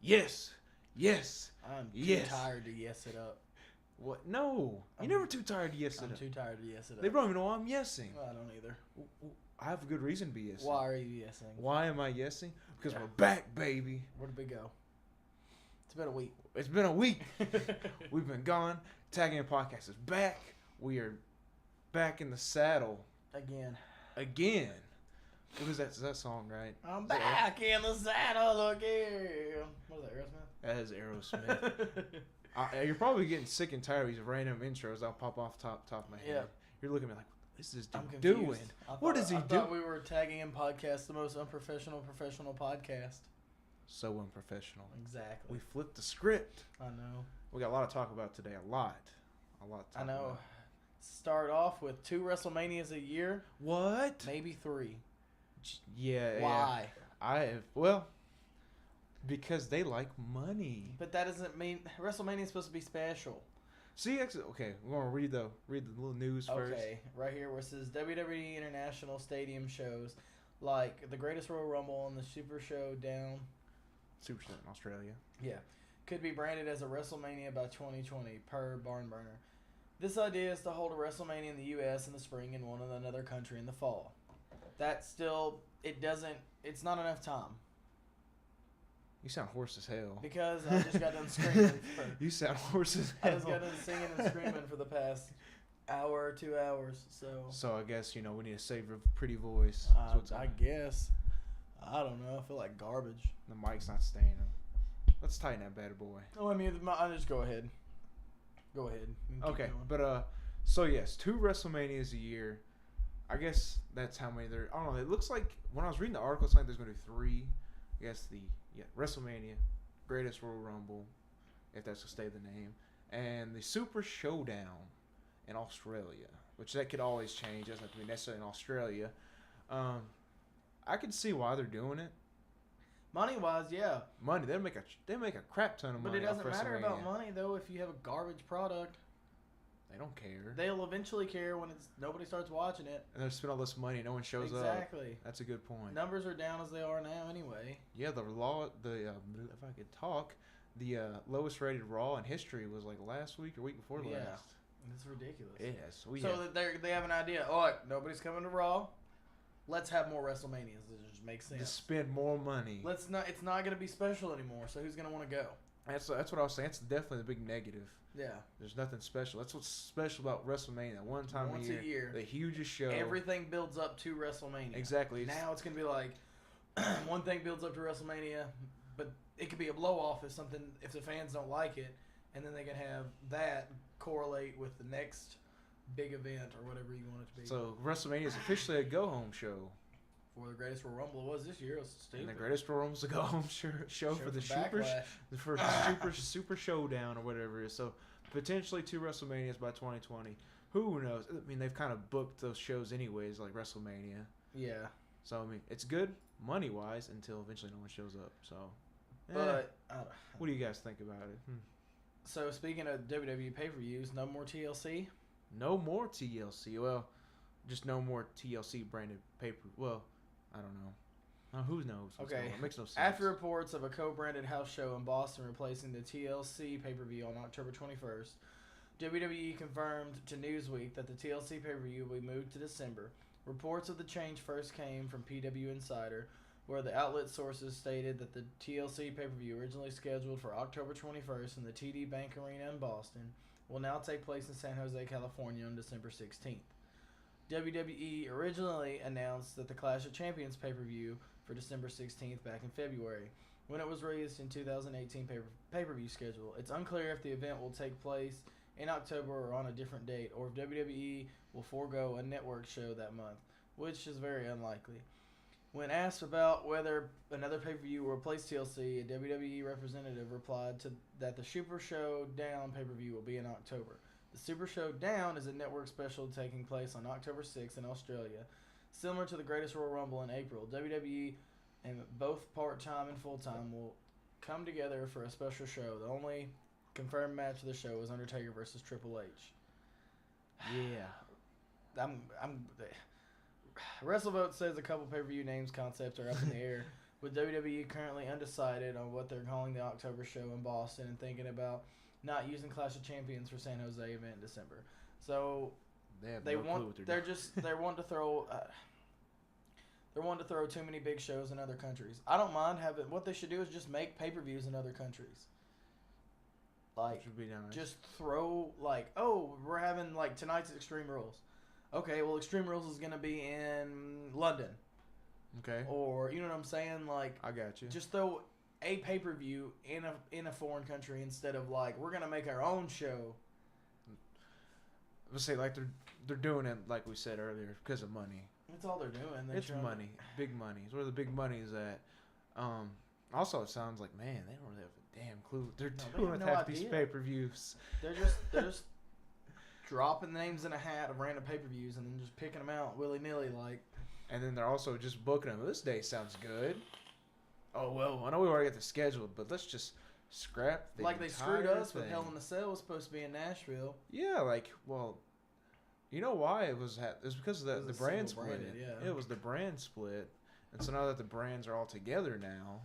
Yes. Yes. I'm too Yes. tired to yes it up. What? No. You're never too tired to yes it I'm up. too tired to yes it up. They don't even know why I'm yesing. Well, I don't either. I have a good reason to be yesing. Why are you yesing? Why am I yesing? Because we're back, baby. Where did we go? It's been a week. It's been a week. We've been gone. Tagging In Podcast is back. We are back in the saddle Again. What is that? Is that song, right? I'm back in the saddle again. What is that, That is Aerosmith. You're probably getting sick and tired of these random intros that'll pop off top of my head. Yeah. You're looking at me like, what is this I'm dude confused. doing? I What is he I doing? thought we were tagging in podcast, the most unprofessional professional podcast. So unprofessional. Exactly. We flipped the script. I know. We got a lot to talk about today. A lot to talk I know. about. Start off with 2 WrestleManias a year. What? Maybe 3. Yeah. Why? Because they like money. But that doesn't mean WrestleMania is supposed to be special. See, okay, we're gonna read the little news first. Okay, right here where it says WWE International Stadium shows like the Greatest Royal Rumble and the Super Showdown. Super Showdown in Australia. Yeah, could be branded as a WrestleMania by 2020 per Barnburner. This idea is to hold a WrestleMania in the U.S. in the spring and one in another country in the fall. That still, it's not enough time. You sound hoarse as hell. Because I just got done screaming. You sound hoarse as I hell. just got done singing and screaming for the past hour, 2 hours. So I guess, we need to save your pretty voice. I guess. I don't know. I feel like garbage. The mic's not staying. Let's tighten that bad boy. Oh, I mean, I'll just go ahead. Go ahead. You can keep Okay, going. but so yes, 2 WrestleManias a year. I guess that's how many there. I don't know. It looks like when I was reading the article, it's like there's going to be 3. I guess WrestleMania, Greatest Royal Rumble, if that's to stay the name, and the Super Showdown in Australia, which that could always change. It doesn't have to be necessarily in Australia. I can see why they're doing it. Money wise, yeah. Money, they make a crap ton of money. But it doesn't off matter WrestleMania. about money though. If you have a garbage product, They don't care. they'll eventually care when nobody starts watching it. And they spend all this money, and no one shows up. Exactly. That's a good point. Numbers are down as they are now anyway. Yeah, if I could talk, the lowest rated Raw in history was like last week or week before last. It's ridiculous. Yes, They have an idea. Oh, look, nobody's coming to Raw. Let's have more WrestleManias. It just makes sense. to spend more money. It's not going to be special anymore. So who's going to want to go? That's what I was saying. That's definitely the big negative. Yeah. There's nothing special. That's what's special about WrestleMania. That one time Once a year, the hugest show. Everything builds up to WrestleMania. Exactly. Now it's going to be like one thing builds up to WrestleMania, but it could be a blow off if the fans don't like it, and then they can have that correlate with the next big event or whatever you want it to be. So WrestleMania is officially a go home show. For the Greatest Royal Rumble it was this year. It was stupid. And the Greatest Royal Rumble is a go home show for the Backlash. super showdown or whatever it is. So potentially 2 WrestleManias by 2020. Who knows? I mean, they've kind of booked those shows anyways, like WrestleMania. Yeah. So I mean, it's good money wise until eventually no one shows up. So, But what do you guys think about it? So speaking of WWE pay-per-views, no more TLC? No more TLC. Well, just no more TLC branded paper. Well, I don't know. Who knows? What's going on. It makes no sense. After reports of a co-branded house show in Boston replacing the TLC pay-per-view on October 21st, WWE confirmed to Newsweek that the TLC pay-per-view will be moved to December. Reports of the change first came from PW Insider, where the outlet sources stated that the TLC pay-per-view, originally scheduled for October 21st in the TD Bank Arena in Boston, will now take place in San Jose, California on December 16th. WWE originally announced that the Clash of Champions pay-per-view for December 16th back in February, when it was released in 2018 pay-per-view schedule. It's unclear if the event will take place in October or on a different date, or if WWE will forego a network show that month, which is very unlikely. When asked about whether another pay-per-view will replace TLC, a WWE representative replied that the Super Showdown pay-per-view will be in October. The Super Showdown is a network special taking place on October 6th in Australia. Similar to the Greatest Royal Rumble in April, WWE and both part-time and full-time will come together for a special show. The only confirmed match of the show is Undertaker versus Triple H. Yeah. WrestleVote says a couple pay-per-view names concepts are up in the air, with WWE currently undecided on what they're calling the October show in Boston and thinking about not using Clash of Champions for San Jose event in December. So they're wanting to throw too many big shows in other countries. I don't mind having. What they should do is just make pay-per-views in other countries. Like, should be nice. Just throw we're having tonight's Extreme Rules. Okay, well, Extreme Rules is gonna be in London. Okay. Or, you know what I'm saying? Like, I got you. Just throw a pay-per-view in a foreign country instead of we're gonna make our own show. Let's say they're doing it like we said earlier because of money. That's all they're doing. It's money, big money. It's where the big money is at. Also, it sounds like, man, they don't really have a damn clue what they're doing with half these pay-per-views. They're just dropping names in a hat of random pay-per-views and then just picking them out willy-nilly And then they're also just booking them. This day sounds good. Oh, well, I know we already got the schedule, but let's just scrap the they screwed us thing. with Hell in a Cell was supposed to be in Nashville. Yeah, you know why it was because of the brand split. Yeah. It was the brand split. And so now that the brands are all together now,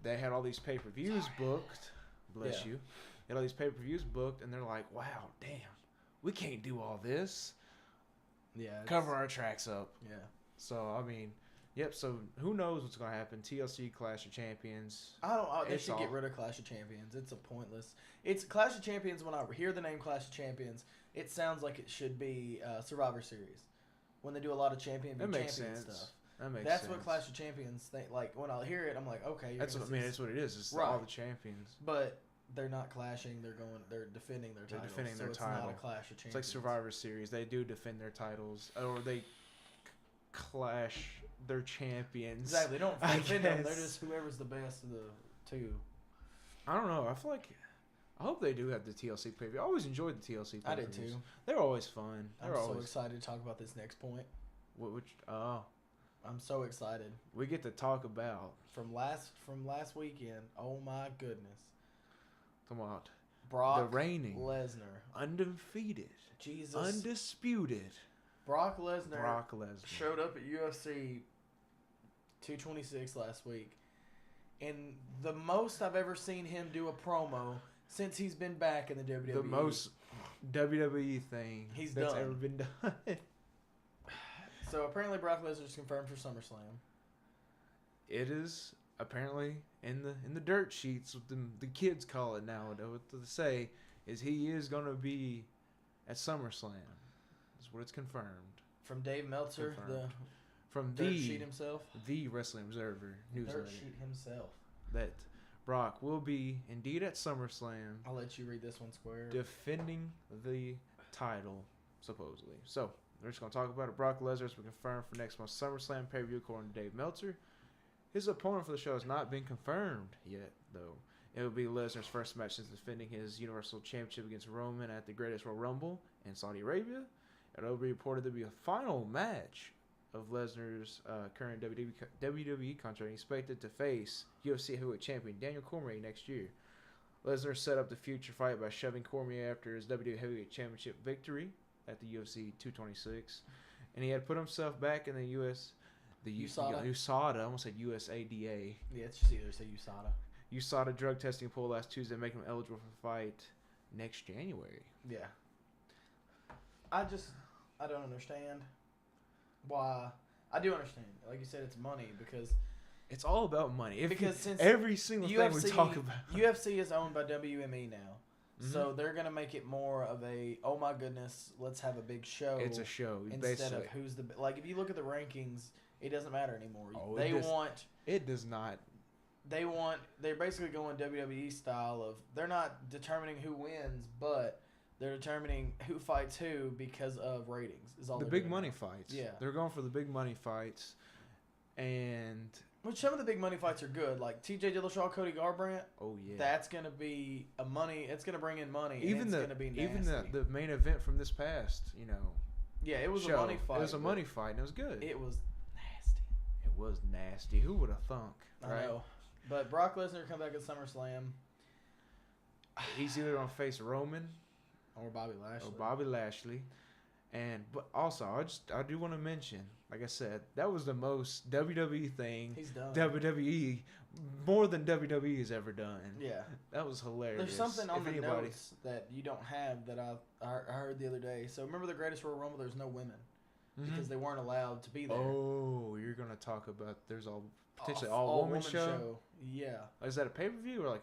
they had all these pay-per-views booked. Bless you. They had all these pay-per-views booked, and they're like, wow, damn, we can't do all this. Yeah. Cover our tracks up. Yeah. So, I mean, yep, so who knows what's going to happen. TLC Clash of Champions. They should get rid of Clash of Champions. It's a pointless. It's Clash of Champions. When I hear the name Clash of Champions, it sounds like it should be Survivor Series. When they do a lot of champion stuff. That makes That's sense. what Clash of Champions think. Like, when I hear it, I'm like, okay. That's what it's what it is. It's right. all the champions. But they're not clashing. They're defending their titles. They're defending their title. It's not a Clash of Champions. It's like Survivor Series. They do defend their titles. Or they clash their champions. Exactly. They don't defend them. They're just whoever's the best of the two. I don't know. I feel like... I hope they do have the TLC pay-per-view. I always enjoyed the TLC pay-per-views. I did too. They're always fun. I'm so excited to talk about this next point. I'm so excited. We get to talk about from last weekend. Oh my goodness. Come on. Brock the reigning Lesnar, undefeated, Jesus, undisputed. Brock Lesnar showed up at UFC 226 last week, and the most I've ever seen him do a promo since he's been back in the WWE. The most WWE thing that's ever been done. So apparently Brock Lesnar's confirmed for SummerSlam. It is apparently in the dirt sheets. What the kids call it now. What they say is he is going to be at SummerSlam. That's what it's confirmed. From Dave Meltzer, from dirt sheet himself, the Wrestling Observer newsletter. Dirt sheet himself. That Brock will be indeed at SummerSlam. I'll let you read this one square. Defending the title, supposedly. So, we're just going to talk about it. Brock Lesnar has been confirmed for next month's SummerSlam pay-per-view according to Dave Meltzer. His opponent for the show has not been confirmed yet, though. It will be Lesnar's first match since defending his Universal Championship against Roman at the Greatest Royal Rumble in Saudi Arabia. It will be reported to be a final match of Lesnar's current WWE contract, expected to face UFC heavyweight champion Daniel Cormier next year. Lesnar set up the future fight by shoving Cormier after his WWE heavyweight championship victory at the UFC 226, and he had put himself back in the USADA. I almost said USADA. Yeah, it's just either say USADA. USADA drug testing poll last Tuesday, making him eligible for fight next January. Yeah. I don't understand why. I do understand. Like you said, it's money because it's all about money. Since every single thing we talk about, UFC is owned by WME now. Mm-hmm. So they're going to make it more of a, oh my goodness, let's have a big show. It's a show. Instead of who's the... Like, if you look at the rankings, it doesn't matter anymore. It does not. They're basically going WWE style of, they're not determining who wins, but they're determining who fights who because of ratings. Is all the big money fights. Yeah. They're going for the big money fights. And... Which some of the big money fights are good, like T.J. Dillashaw, Cody Garbrandt. Oh yeah, that's gonna be it's gonna bring in money. Gonna be nasty. the main event from this past, Yeah, it was a money fight. It was a money fight, and it was good. It was nasty. It was nasty. Who would have thunk? Right? I know. But Brock Lesnar come back at SummerSlam. He's either gonna face Roman or Bobby Lashley. But also, I do want to mention, like I said, that was the most WWE thing He's done. WWE more than WWE has ever done. Yeah. That was hilarious. There's something on If the anybody- notes that you don't have that I heard the other day. So remember the Greatest Royal Rumble? There's no women because they weren't allowed to be there. Oh, you're gonna talk about there's potentially All all woman woman show. Yeah. Is that a pay per view or like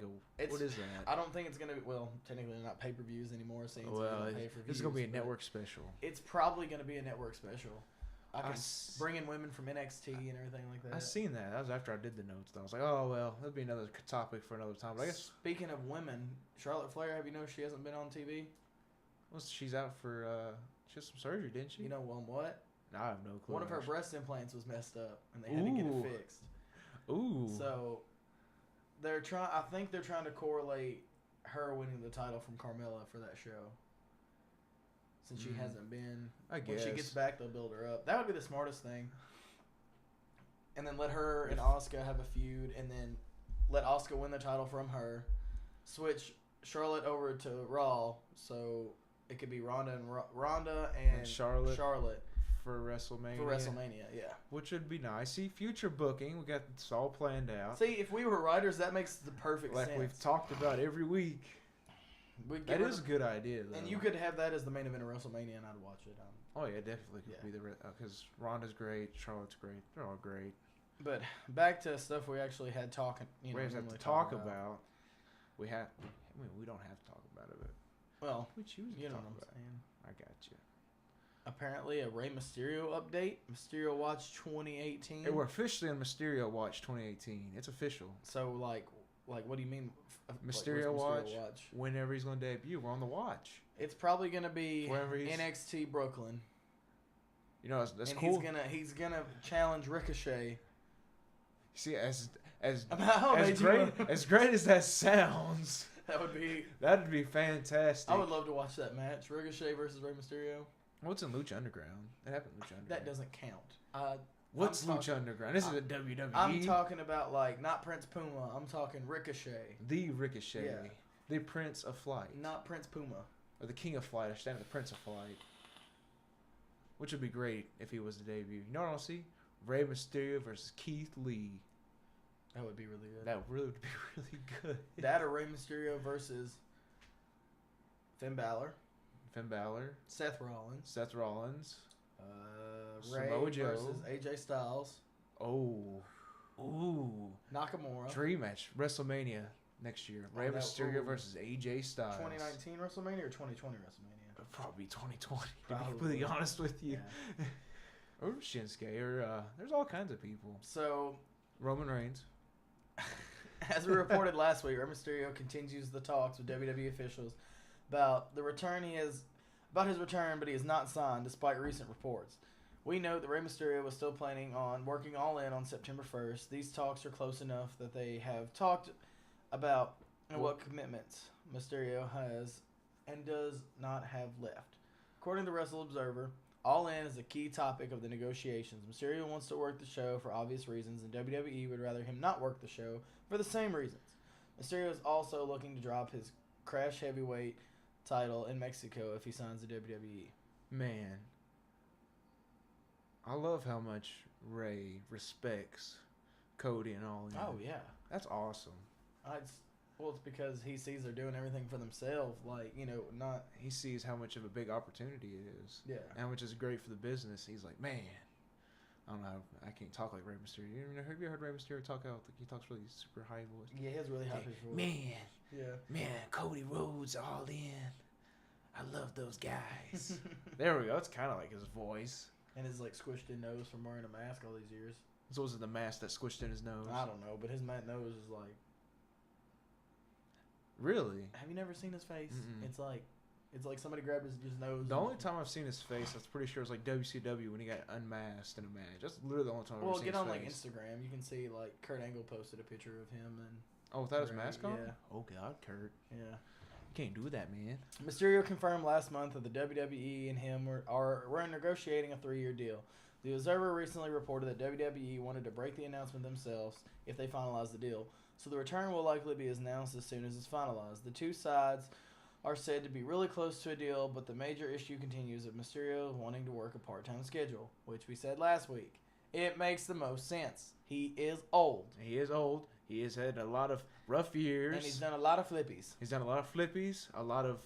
what is that? I don't think it's gonna be. Well, technically they're not pay per views anymore. Since It's gonna be a network special. It's probably gonna be a network special. I can I bring in women from NXT and everything like that. I seen that. That was after I did the notes. Though. I was like, oh well, that'll be another topic for another time. But I guess Speaking of women, Charlotte Flair. Have you noticed she hasn't been on TV? she's out for she had some surgery, didn't she? You know what? No, I have no clue. One of her breast implants was messed up, and they had to get Ooh. it fixed. Ooh. So they're trying. I think they're trying to correlate her winning the title from Carmella for that show. Since she hasn't been, I guess. when she gets back, they'll build her up. That would be the smartest thing. And then let her and Asuka have a feud, and then let Asuka win the title from her. Switch Charlotte over to Raw, so it could be Ronda and Charlotte. Charlotte for WrestleMania. Yeah. Which would be nice. See, future booking. We got this all planned out. See, if we were writers, that makes the perfect like sense. we've talked about every week. That is a good idea, though. And you could have that as the main event of WrestleMania, and I'd watch it. Oh yeah, definitely could be because Ronda's great, Charlotte's great. They're all great. But back to stuff we actually had talking. We have to talk about. We have. I mean, we don't have to talk about it, but well, we choose to you know talk what I'm about saying. I got you. Apparently, a Rey Mysterio update. Mysterio Watch 2018. Hey, we're officially in Mysterio Watch 2018. It's official. So like, what do you mean? Mysterio Watch? Whenever he's going to debut, we're on the watch. It's probably going to be Whenever NXT Brooklyn. You know, that's and cool. He's gonna challenge Ricochet. See, as great as that sounds, that'd be fantastic. I would love to watch that match. Ricochet versus Rey Mysterio. What's in Lucha Underground? It happened in Lucha Underground. That doesn't count. What's Lucha Underground? This is a WWE. I'm talking about not Prince Puma. I'm talking Ricochet. The Ricochet. Yeah. The Prince of Flight. Not Prince Puma. Or the King of Flight. I stand for the Prince of Flight. Which would be great if he was to debut. You know what I'll see? Rey Mysterio versus Keith Lee. That would be really good. That really would be really good. That or Rey Mysterio versus Finn Balor. Seth Rollins. Ray Samoa Joe versus AJ Styles. Oh. Ooh. Nakamura. Dream match. WrestleMania next year. Rey Mysterio versus AJ Styles. 2019 WrestleMania or 2020 WrestleMania? Probably 2020. To be completely honest with you. Yeah. Or Shinsuke. Or there's all kinds of people. So Roman Reigns. As we reported last week, Rey Mysterio continues the talks with WWE officials about the return about his return, but he is not signed despite recent reports. We note that Rey Mysterio was still planning on working All In on September 1st. These talks are close enough that they have talked about what commitments Mysterio has and does not have left. According to Wrestle Observer, All In is a key topic of the negotiations. Mysterio wants to work the show for obvious reasons, and WWE would rather him not work the show for the same reasons. Mysterio is also looking to drop his Crash Heavyweight title in Mexico if he signs the WWE. Man, I love how much Ray respects Cody and All In. Oh, yeah. That's awesome. It's because he sees they're doing everything for themselves. He sees how much of a big opportunity it is. Yeah. How much is great for the business. He's like, man, I don't know. I can't talk like Rey Mysterio. Have you heard Rey Mysterio talk out? He talks really super high voice. Yeah, he has really high pitched voice. Man, Cody Rhodes All In. I love those guys. There we go. It's kind of like his voice. And his squished in nose from wearing a mask all these years. So was it the mask that squished in his nose? I don't know, but his nose is Really? Have you never seen his face? Mm-mm. It's like somebody grabbed his nose. The only time I've seen his face, I was pretty sure, was WCW when he got unmasked in a match. That's literally the only time I've ever seen his face. Well, get on Instagram. You can see Kurt Angle posted a picture of him and. Without his mask on? Yeah. Oh God, Kurt. Yeah. You can't do that, man. Mysterio confirmed last month that the WWE and him were negotiating a 3-year deal. The Observer recently reported that WWE wanted to break the announcement themselves if they finalized the deal. So the return will likely be announced as soon as it's finalized. The two sides are said to be really close to a deal, but the major issue continues of Mysterio wanting to work a part-time schedule, which we said last week. It makes the most sense. He is old. He is old. He has had a lot of rough years. And he's done a lot of flippies. He's done a lot of flippies, a lot of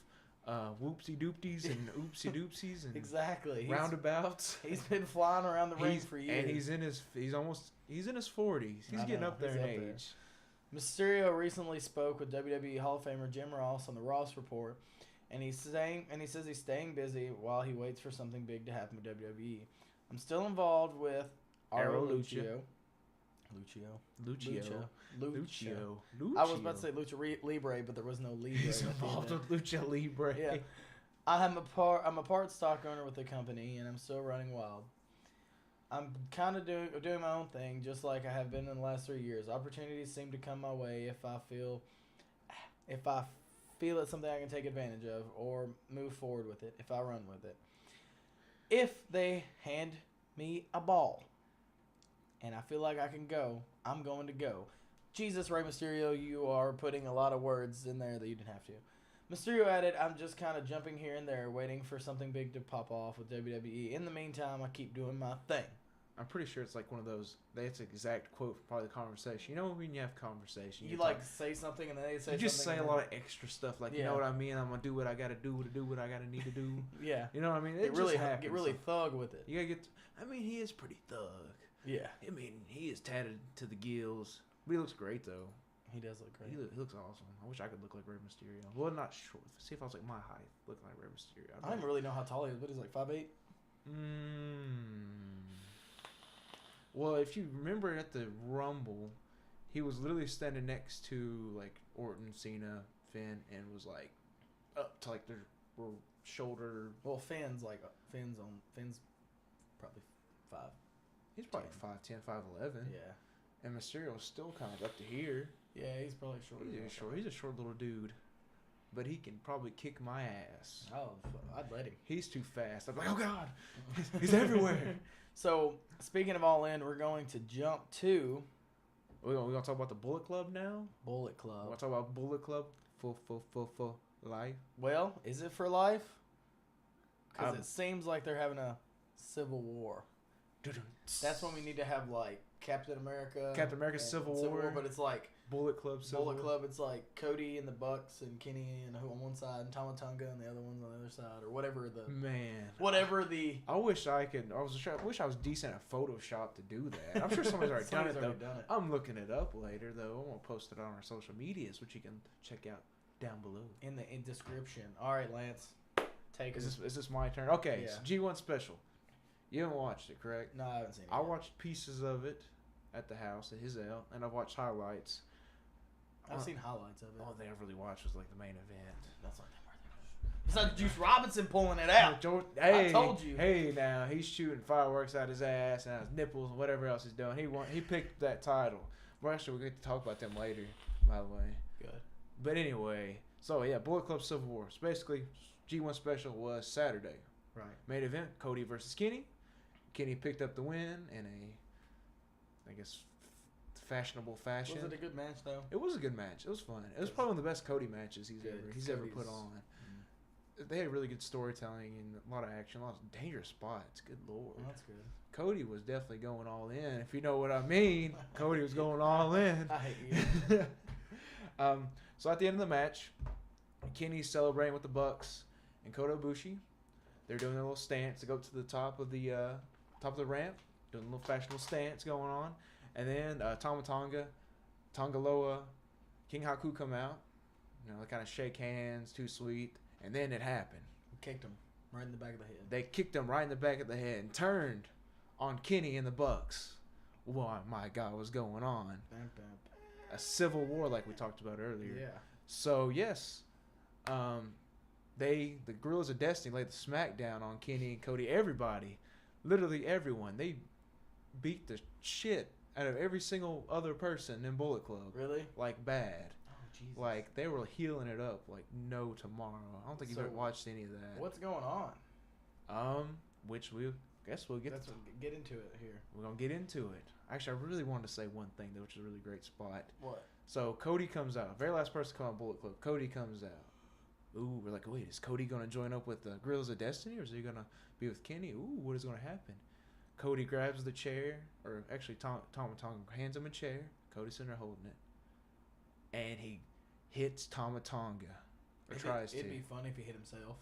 whoopsie doopties and oopsie doopsies and Exactly. roundabouts. He's been flying around the ring for years. And he's in his 40s. He's getting up there in age. Mysterio recently spoke with WWE Hall of Famer Jim Ross on the Ross Report, and he says he's staying busy while he waits for something big to happen with WWE. I'm still involved with Aro Lucio. Lucio. I was about to say Lucha Libre, but there was no Libre. He's involved with Lucha Libre. Yeah. I'm a part stock owner with the company, and I'm still running wild. I'm kind of doing my own thing, just like I have been in the last 3 years. Opportunities seem to come my way if I feel it's something I can take advantage of or move forward with it. If I run with it, if they hand me a ball, and I feel like I can go, I'm going to go. Jesus, Rey Mysterio, you are putting a lot of words in there that you didn't have to. Mysterio added, I'm just kind of jumping here and there, waiting for something big to pop off with WWE. In the meantime, I keep doing my thing. I'm pretty sure it's like one of those, that's an exact quote from probably the conversation. You know when you have conversation? You like say something and then they say something. You just say a lot of extra stuff like, you know what I mean? I'm going to do what I got to do to do what I got to need to do. Yeah. You know what I mean? It really happens. Get really thug with it. You got to get, he is pretty thug. Yeah. He is tatted to the gills. But he looks great, though. He does look great. He looks awesome. I wish I could look like Rey Mysterio. Well, not short. See if I was like my height, looking like Rey Mysterio. I don't even really know how tall he is, but he's like 5'8". Well, if you remember at the Rumble, he was literally standing next to like Orton, Cena, Finn, and was like up to like their shoulder. Well, Finn's probably 5. He's probably 5'10", 5'11". Yeah. And Mysterio was still kind of up to here. Yeah, he's probably short. He's a short little dude. But he can probably kick my ass. Oh, I'd let him. He's too fast. I'm like, oh, God. He's everywhere. So, speaking of All In, we're going to jump to... We're going to talk about the Bullet Club now? Bullet Club. We're going to talk about Bullet Club for life? Well, is it for life? Because it seems like they're having a civil war. That's when we need to have, like, Captain America Civil War. But it's like... Bullet Club Civil War. Bullet Club, it's like Cody and the Bucks and Kenny and who on one side and Tama Tonga and the other one's on the other side, or whatever the... Man. Whatever the... I wish I was decent at Photoshop to do that. I'm sure somebody's already done it, though. I'm looking it up later, though. I'm going to post it on our social medias, which you can check out down below. In the description. All right, Lance. Take it. Is this my turn? Okay, Yeah. so G1 Special. You haven't watched it, correct? No, I haven't seen it I yet. watched pieces of it at the house, at his out, and I've watched highlights. I've seen highlights of it. All they ever really watched was like the main event. That's not that worth it. It's not Juice Robinson pulling it out. Hey, I told you. Hey, now he's shooting fireworks out his ass and out his nipples and whatever else he's doing. He picked that title. Well, actually, we'll get to talk about them later, by the way. Good. But anyway, so yeah, Bullet Club Civil War. So basically, G1 Special was Saturday. Right. Main event: Cody versus Kenny. Kenny picked up the win in a, I guess, fashionable fashion. Was it a good match though? It was a good match. It was fun. It was probably one of the best Cody matches he's ever put on. They had really good storytelling and a lot of action, a lot of dangerous spots. Good lord. Well, that's good. Cody was definitely going all in. If you know what I mean, Cody was going all in. I hate you. So at the end of the match, Kenny's celebrating with the Bucks and Kota Ibushi. They're doing a little stance to go to the top of the ramp, doing a little fashionable stance going on. And then Tama Tonga, Tonga Loa, King Haku come out. You know, they kind of shake hands, too sweet. And then it happened. Kicked him right in the back of the head. They kicked him right in the back of the head and turned on Kenny and the Bucks. Why, my God, what's going on? A civil war like we talked about earlier. Yeah. So, yes, the Guerrillas of Destiny laid the smackdown on Kenny and Cody. Everybody, literally everyone. They beat the shit out of every single other person in Bullet Club. Really? Like, bad. Oh, Jesus. Like, they were healing it up like no tomorrow. I don't think you've ever watched any of that. What's going on? Which we'll get get into it here. We're going to get into it. Actually, I really wanted to say one thing, though, which is a really great spot. What? So, Cody comes out. Very last person to come out Bullet Club. Cody comes out. Ooh, we're like, wait, is Cody gonna join up with the Guerrillas of Destiny, or is he gonna be with Kenny? Ooh, what is gonna happen? Cody grabs the chair, or actually Tama Tonga hands him a chair. Cody's sitting there holding it, and he hits Tama Tonga, or tries to. It'd be funny if he hit himself.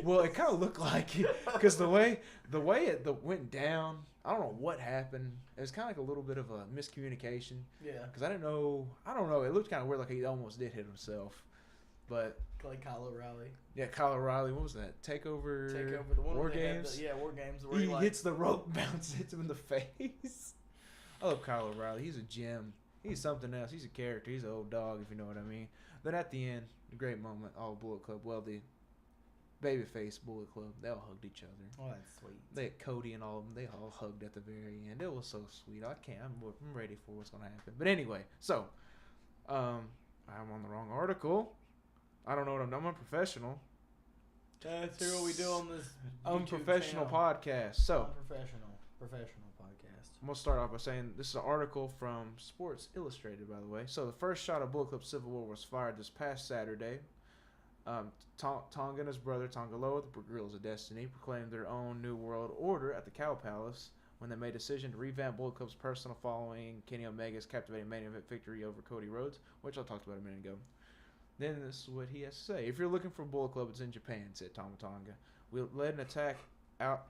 Well, it kind of looked like it, because the way it went down, I don't know what happened. It was kind of like a little bit of a miscommunication. Yeah. Because I don't know. It looked kind of weird, like he almost did hit himself. But Like Kyle O'Reilly. yeah, Kyle O'Reilly. What was that? Takeover. The one War where they had Games. War Games. Where He hits the rope, bounces, hits him in the face. I love Kyle O'Reilly. He's a gem. He's something else. He's a character. He's an old dog, if you know what I mean. Then at the end, a great moment. All Bullet Club. Well, the babyface Bullet Club. They all hugged each other. Oh, that's sweet. They had Cody and all of them. They all hugged at the very end. It was so sweet. I'm ready for what's gonna happen. But anyway, so I'm on the wrong article. I don't know what I'm doing. I'm unprofessional. That's what we do on this Unprofessional channel. podcast. So Professional podcast. I'm gonna start off by saying this is an article from Sports Illustrated, by the way. So the first shot of Bullet Club Civil War was fired this past Saturday. Tonga and his brother Tongaloa, the Guerrillas of Destiny, proclaimed their own new world order at the Cow Palace when they made a decision to revamp Bullet Club's personal following Kenny Omega's captivating main event victory over Cody Rhodes, which I talked about a minute ago. Then this is what he has to say. If you're looking for Bullet Club, it's in Japan, said Tama Tonga. We led an attack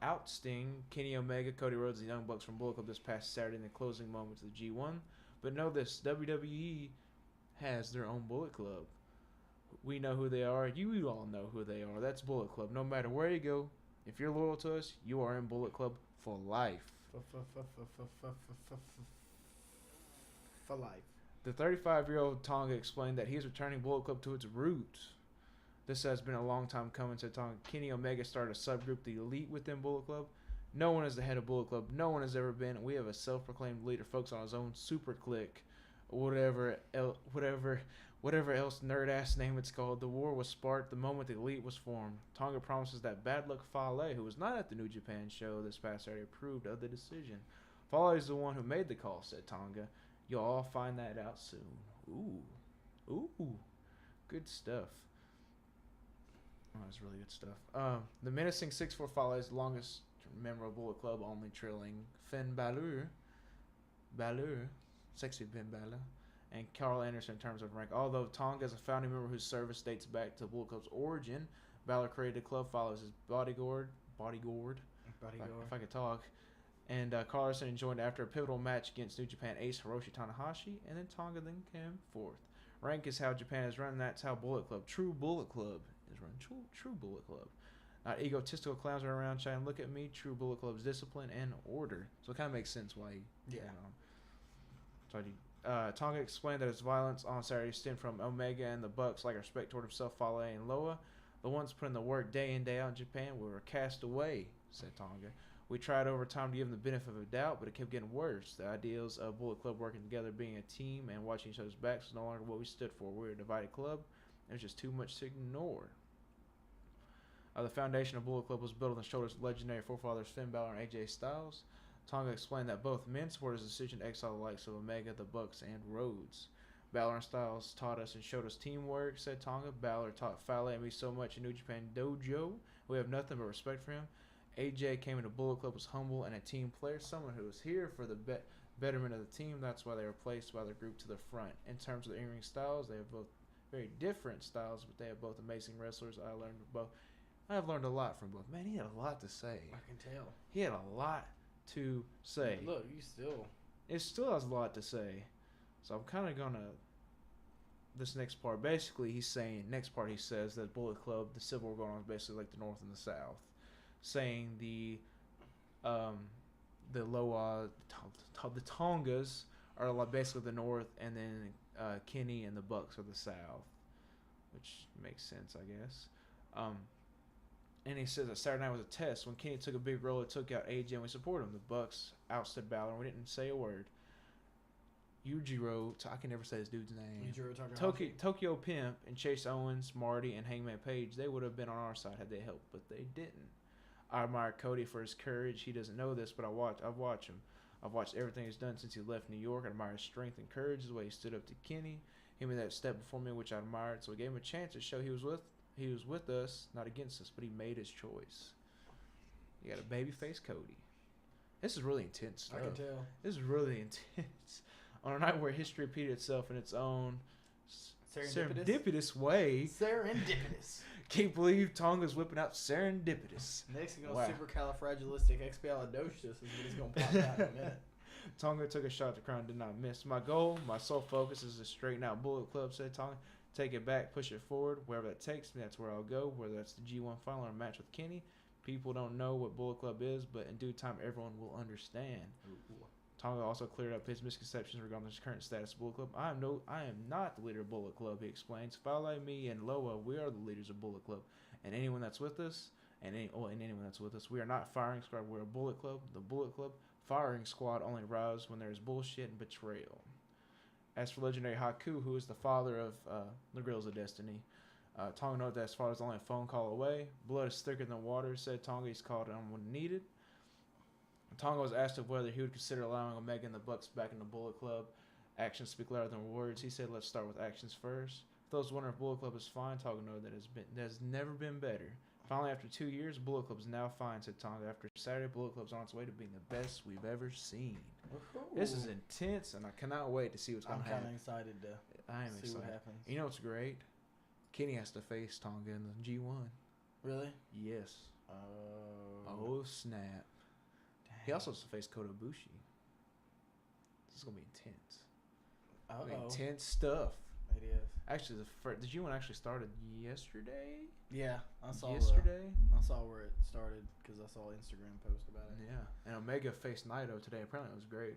ousting Kenny Omega, Cody Rhodes, and the Young Bucks from Bullet Club this past Saturday in the closing moments of the G1. But know this, WWE has their own Bullet Club. We know who they are. You all know who they are. That's Bullet Club. No matter where you go, if you're loyal to us, you are in Bullet Club for life. For life. The 35-year-old Tonga explained that he is returning Bullet Club to its roots. This has been a long time coming, said Tonga. Kenny Omega started a subgroup, the Elite, within Bullet Club. No one is the head of Bullet Club. No one has ever been. We have a self-proclaimed leader focused on his own super clique, whatever else nerd-ass name it's called. The war was sparked the moment the Elite was formed. Tonga promises that Bad Luck Fale, who was not at the New Japan show this past Saturday, approved of the decision. Fale is the one who made the call, said Tonga. You'll all find that out soon. Ooh. Good stuff. Oh, that's really good stuff. The menacing 6'4" Fale is the longest member of Bullet Club, only trailing Finn Balor, sexy Finn Balor, and Carl Anderson in terms of rank. Although Tonga is a founding member whose service dates back to Bullet Club's origin, Balor created a club, follows his bodyguard, if I could talk. And Carl Anderson joined after a pivotal match against New Japan ace Hiroshi Tanahashi, and then Tonga then came fourth. Rank is how Japan is run. That's how Bullet Club, true Bullet Club, is run. True Bullet Club. Not egotistical clowns are around trying to look at me. True Bullet Club's discipline and order. So it kind of makes sense why he, Tonga explained that his violence on Saturday stemmed from Omega and the Bucks, like respect toward himself, Fale and Loa. The ones putting the work day in, day out in Japan were cast away, said Tonga. We tried over time to give them the benefit of a doubt, but it kept getting worse. The ideals of Bullet Club working together, being a team, and watching each other's backs was no longer what we stood for. We were a divided club. There was just too much to ignore. The foundation of Bullet Club was built on the shoulders of legendary forefathers Finn Balor and AJ Styles. Tonga explained that both men supported his decision to exile the likes of Omega, the Bucks, and Rhodes. Balor and Styles taught us and showed us teamwork, said Tonga. Balor taught Fale and me so much in New Japan Dojo. We have nothing but respect for him. AJ came into Bullet Club, was humble and a team player, someone who was here for the betterment of the team. That's why they were placed by the group to the front. In terms of the in-ring styles, they have both very different styles, but they have both amazing wrestlers. I've learned a lot from both. Man, he had a lot to say. I can tell. He had a lot to say. Look, It still has a lot to say. So I'm kind of going to... This next part, basically, he says that Bullet Club, the Civil War going on, is basically like the North and the South. Saying the Loa, the Tongas are like basically the North, and then Kenny and the Bucks are the South, which makes sense, I guess. And he says that Saturday night was a test. When Kenny took a big role, it took out AJ, and we supported him. The Bucks ousted Balor, and we didn't say a word. Yujiro, I can never say this dude's name. Tokyo Pimp and Chase Owens, Marty, and Hangman Page, they would have been on our side had they helped, but they didn't. I admire Cody for his courage. He doesn't know this, but I've watched him. I've watched everything he's done since he left New York. I admire his strength and courage, the way he stood up to Kenny. He made that step before me, which I admired, so I gave him a chance to show he was He was with us, not against us, but he made his choice. You got a babyface Cody. This is really intense stuff. I can tell. This is really intense. On a night where history repeated itself in its own serendipitous way. Serendipitous. Can't believe Tonga's whipping out serendipitous. Next thing, Wow. supercalifragilisticexpialidocious is what he's going to pop out in a minute. Tonga took a shot at the crown, did not miss. My goal, my sole focus is to straighten out Bullet Club, said Tonga. Take it back, push it forward. Wherever that takes me, that's where I'll go. Whether that's the G1 final or a match with Kenny. People don't know what Bullet Club is, but in due time, everyone will understand. Tonga also cleared up his misconceptions regarding his current status of Bullet Club. I am not the leader of Bullet Club, he explains. Fale, me, and Loa, we are the leaders of Bullet Club. And anyone that's with us, anyone that's with us, we are not firing squad, we're a Bullet Club. The Bullet Club firing squad only arrives when there is bullshit and betrayal. As for legendary Haku, who is the father of the Grills of Destiny, Tonga noted that his father's only a phone call away. Blood is thicker than water, said Tonga. He's called on when needed. Tonga was asked of whether he would consider allowing Omega and the Bucks back in the Bullet Club. Actions speak louder than words. He said, let's start with actions first. For those wondering if Bullet Club is fine, Tonga noted that it has never been better. Finally, after 2 years, Bullet Club is now fine, said Tonga. After Saturday, Bullet Club's on its way to being the best we've ever seen. Woohoo. This is intense, and I cannot wait to see what's going I'm to kind of happen. excited to I am see excited. what happens. You know what's great? Kenny has to face Tonga in the G1. Really? Yes. Oh, snap. He also has to face Kota Ibushi. This is going to be intense. Intense stuff. It is. Actually, the G1 actually started yesterday. Yeah, I saw Yesterday? I saw where it started because I saw Instagram post about it. Yeah. And Omega faced Naito today. Apparently, it was great.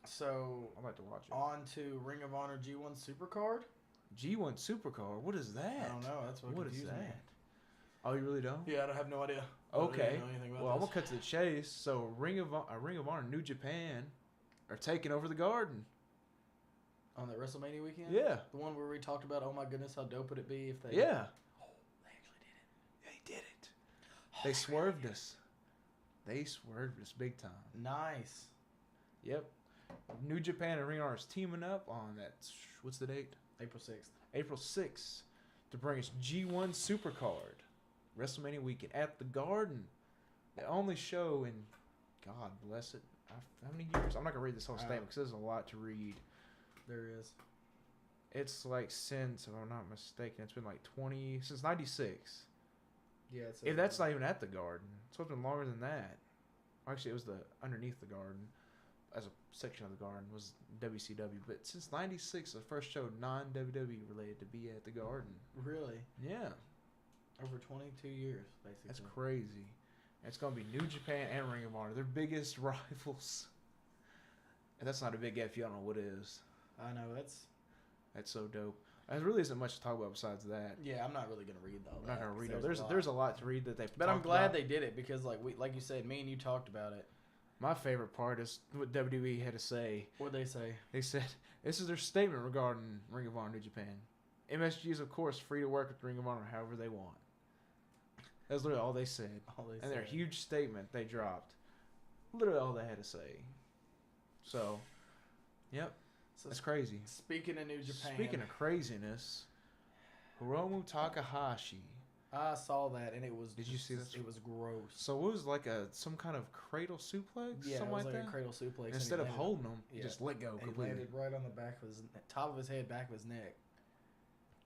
So, I'd like to watch it. on to Ring of Honor G1 Supercard. G1 Supercard? What is that? I don't know. That's what What is confused me. that? Oh, you really don't? Yeah, I have no idea. Okay. I don't know anything about Well, I'm this. going to cut to the chase. So, Ring of Honor New Japan are taking over the Garden. On that WrestleMania weekend? Yeah. The one where we talked about, oh my goodness, how dope would it be if they... Yeah. Oh, they actually did it. They did it. They swerved us. They swerved us big time. Nice. Yep. New Japan and Ring of Honor is teaming up on that. What's the date? April 6th. April 6th to bring us G1 Supercard. WrestleMania weekend at the Garden. The only show in, God bless it, how many years? I'm not going to read this whole statement because there's a lot to read. There is. It's like since, if I'm not mistaken, it's been like since 96. Yeah, it's If that's not even at the Garden, it's been longer than that. Actually, it was underneath the Garden, as a section of the Garden was WCW. But since '96, the first show non-WWE related to be at the Garden. Really? Yeah, Over 22 years, basically. that's crazy. It's gonna be New Japan and Ring of Honor, their biggest rivals. And that's not a big F. You don't know what it is. I know, that's... That's so dope. There really isn't much to talk about besides that. Yeah, I'm not really going to read all I'm that. not gonna read it. 'cause There's a lot to read that they've. But I'm talked glad about. they did it because, like you said, me and you talked about it. My favorite part is what WWE had to say. What'd they say? They said, this is their statement regarding Ring of Honor New Japan. MSG is, of course, free to work with Ring of Honor however they want. That's literally all they said. And their huge statement they dropped. Literally all they had to say. So, yep. So That's crazy. Speaking of New Japan. Speaking of craziness, Hiromu Takahashi. I saw that and it was... Did you see this? It was gross. So it was like some kind of cradle suplex? Yeah, something it was like like that? a cradle suplex. and Instead he of landed- holding him, he yeah. just let go and he completely. landed right on the back of his... Top of his head, back of his neck.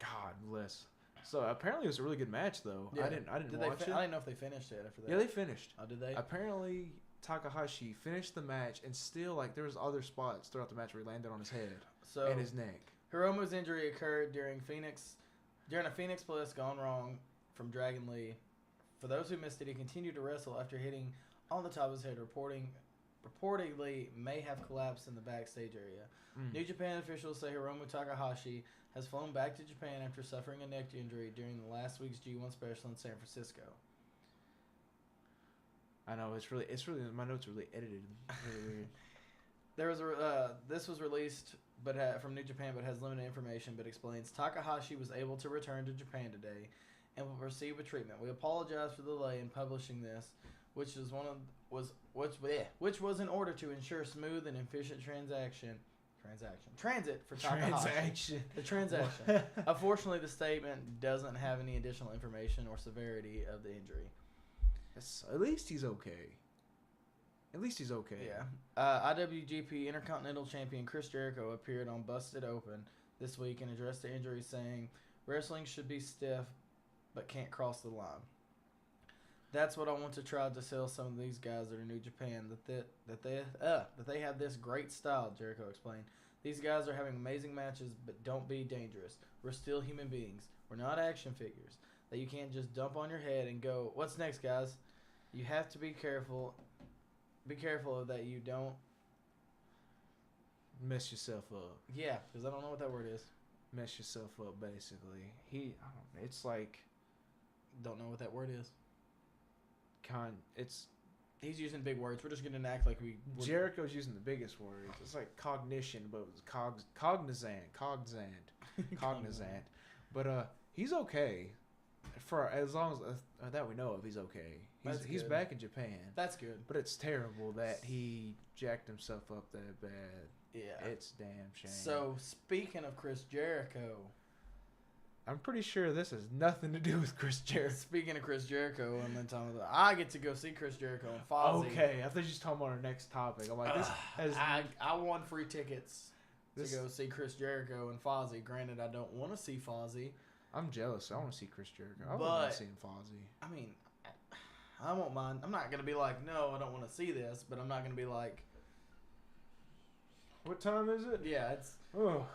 God bless. So apparently it was a really good match though. Yeah. I didn't Did watch they it. I didn't know if they finished it after that. Yeah, they finished. Oh, did they? Apparently Takahashi finished the match and still like there was other spots throughout the match where he landed on his head So and his neck. Hiromu's injury occurred during a Phoenix Bliss gone wrong from Dragon Lee. For those who missed it, he continued to wrestle after hitting on the top of his head, reportedly may have collapsed in the backstage area. New Japan officials say Hiromu Takahashi has flown back to Japan after suffering a neck injury during the last week's G1 special in San Francisco. I know it's really my notes are really edited. Really weird. There was this was released from New Japan, but has limited information. But explains Takahashi was able to return to Japan today, and will receive a treatment. We apologize for the delay in publishing this, which was in order to ensure smooth and efficient transaction. Transit for Takahashi. Transaction. The transaction. Unfortunately, the statement doesn't have any additional information or severity of the injury. At least he's okay. At least he's okay. Yeah. IWGP Intercontinental Champion Chris Jericho appeared on Busted Open this week and addressed the injury, saying, "Wrestling should be stiff, but can't cross the line. That's what I want to try to sell some of these guys that are New Japan, that they have this great style," Jericho explained. "These guys are having amazing matches, but don't be dangerous. We're still human beings. We're not action figures that you can't just dump on your head and go, 'What's next, guys?' You have to be careful. Be careful of that you don't Mess yourself up. Yeah, because I don't know what that word is. Mess yourself up, basically. I don't know. It's like Don't know what that word is. It's He's using big words. We're just gonna act like we're Jericho's using the biggest words. It's like cognition, but it's cognizant. But he's okay. For as long as that we know of, he's okay. He's back in Japan. That's good. But it's terrible that he jacked himself up that bad. Yeah. It's damn shame. So, speaking of Chris Jericho. I'm pretty sure this has nothing to do with Chris Jericho. Speaking of Chris Jericho, and then talking about I get to go see Chris Jericho and Fozzy. Okay, I thought you were just talking about our next topic. I'm like, this has... I won free tickets to go see Chris Jericho and Fozzy. Granted, I don't want to see Fozzy. I'm jealous. I want to see Chris Jericho. I want to see Fozzy. I mean, I won't mind. I'm not going to be like, no, I don't want to see this, but I'm not going to be like... What time is it? Yeah, it's... Oh,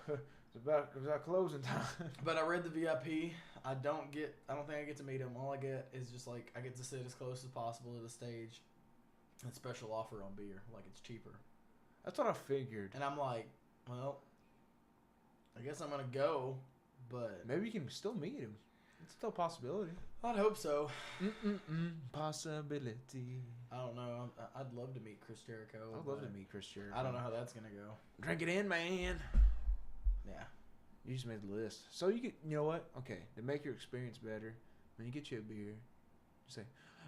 it's about closing time. But I read the VIP. I don't think I get to meet him. All I get is just like, I get to sit as close as possible to the stage. And special offer on beer. Like, it's cheaper. That's what I figured. And I'm like, well, I guess I'm going to go, but... Maybe you can still meet him. It's still a possibility. I'd hope so. Possibility. I don't know. I'd love to meet Chris Jericho. I'd love to meet Chris Jericho. I don't know how that's going to go. Drink it in, man. Yeah. You just made the list. So you know what? Okay, to make your experience better, when you get you a beer, just say,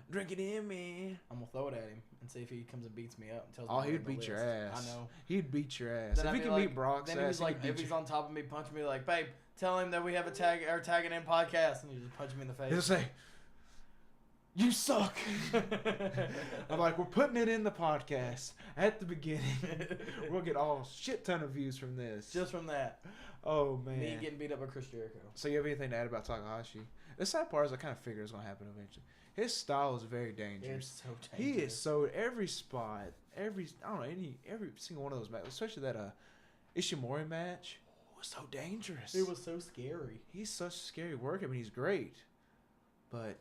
drink it in, man. I'm going to throw it at him and see if he comes and beats me up and tells me. Oh, he would beat your ass. I know. He'd beat your ass. Then If he can beat Brock's then ass, he's like, if he's on top of me, punch me like, babe, tell him that we have a tagging in podcast, and you just punch me in the face. He'll say, you suck. I'm like, we're putting it in the podcast at the beginning. We'll get all shit ton of views from this. Just from that. Oh, man. Me getting beat up by Chris Jericho. So you have anything to add about Takahashi? The sad part is I kind of figured it was going to happen eventually. His style is very dangerous. It's so dangerous. He is so, every spot, every single one of those matches, especially that Ishimori match, was so dangerous. It was so scary. He's such a scary worker. I mean, he's great. But...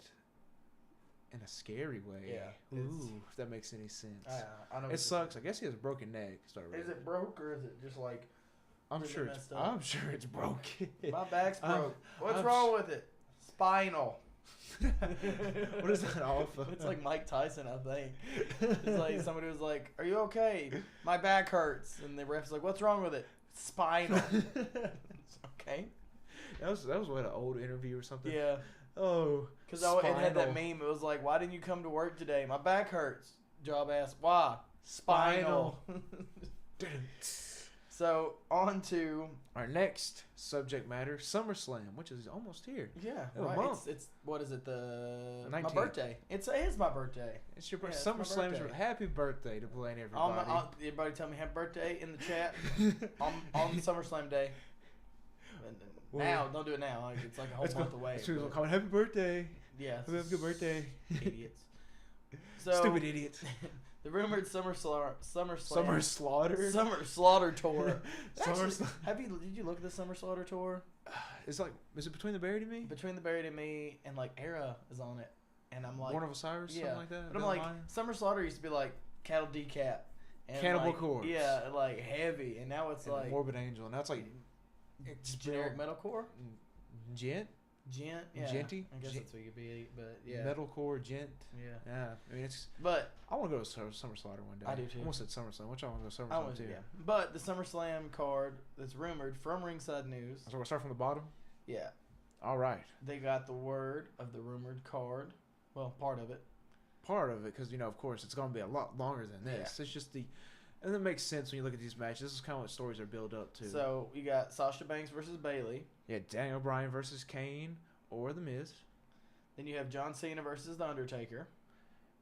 in a scary way. Yeah. Ooh, if that makes any sense. I know it sucks. I guess he has a broken neck. Is it broke or is it just like... I'm sure it's broken. My back's broke. What's wrong with it? Spinal. What is that off of? It's like Mike Tyson, I think. It's like somebody was like, are you okay? My back hurts. And the ref's like, what's wrong with it? Spinal. Okay. That was what, an old interview or something? Yeah. Oh. Because it had that meme. It was like, why didn't you come to work today? My back hurts. Job asked, why? Spinal. So, on to... our next subject matter, SummerSlam, which is almost here. Yeah, right. It's what is it, my 19th. birthday. It is my birthday. It's your birthday. Yeah, SummerSlam is your happy birthday to Blaine, everybody. Everybody tell me happy birthday in the chat on SummerSlam day. Now, don't do it now. It's like a whole month away. It's people calling happy birthday. Yeah. Have a good birthday. Idiots. Stupid idiots. The rumored Summer Slaughter tour. Actually, did you look at the Summer Slaughter tour? Is it Between the Buried and Me? Between the Buried and Me, and like Era is on it, and I'm like Born of Osiris, something like that. But I'm like, Summer Slaughter used to be like Cattle Decap, and Cannibal Corpse. Yeah, like heavy, and now it's like Morbid Angel. Now it's like generic metalcore. Gent, yeah. Genty. I guess that's what you'd be, but yeah. Metalcore, gent. Yeah. I mean, But I want to go to Summer Slaughter one day. I do too. I almost said SummerSlam. Which I want to go SummerSlam too. Yeah. But the SummerSlam card that's rumored from Ringside News. So we'll start from the bottom. Yeah. All right. They got the word of the rumored card. Well, part of it. Part of it, because of course, it's going to be a lot longer than this. Yeah. It's just And that makes sense when you look at these matches. This is kind of what stories are built up to. So you got Sasha Banks versus Bayley. Yeah, Daniel Bryan versus Kane or The Miz. Then you have John Cena versus The Undertaker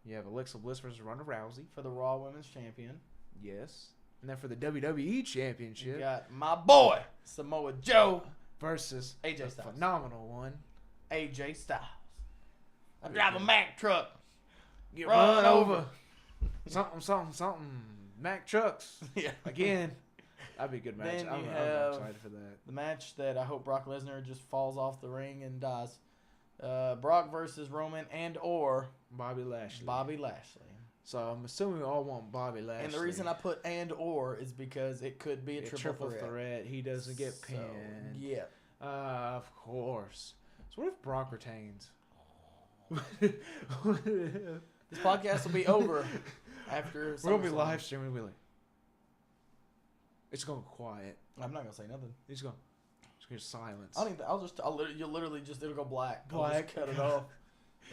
You have Alexa Bliss versus Ronda Rousey. for the Raw Women's Champion. Yes. And then for the WWE You Championship got my boy Samoa Joe versus AJ the Styles. phenomenal one. AJ Styles. I drive a Mack truck. Get Run over. something. Mack trucks. Yeah. Again. That'd be a good match. Then I'm you have excited for that. the match that I hope Brock Lesnar just falls off the ring and dies. Brock versus Roman and or Bobby Lashley. Bobby Lashley. So I'm assuming we all want Bobby Lashley. And the reason I put and or is because it could be a triple threat. He doesn't get pinned. So, yeah. Of course. So what if Brock retains? This podcast will be over after We're gonna be SummerSlam. live streaming. We'll be like, it's going quiet. I'm not gonna say nothing. It's going to silence. You'll literally just it'll go black. I'll Black. just cut it off.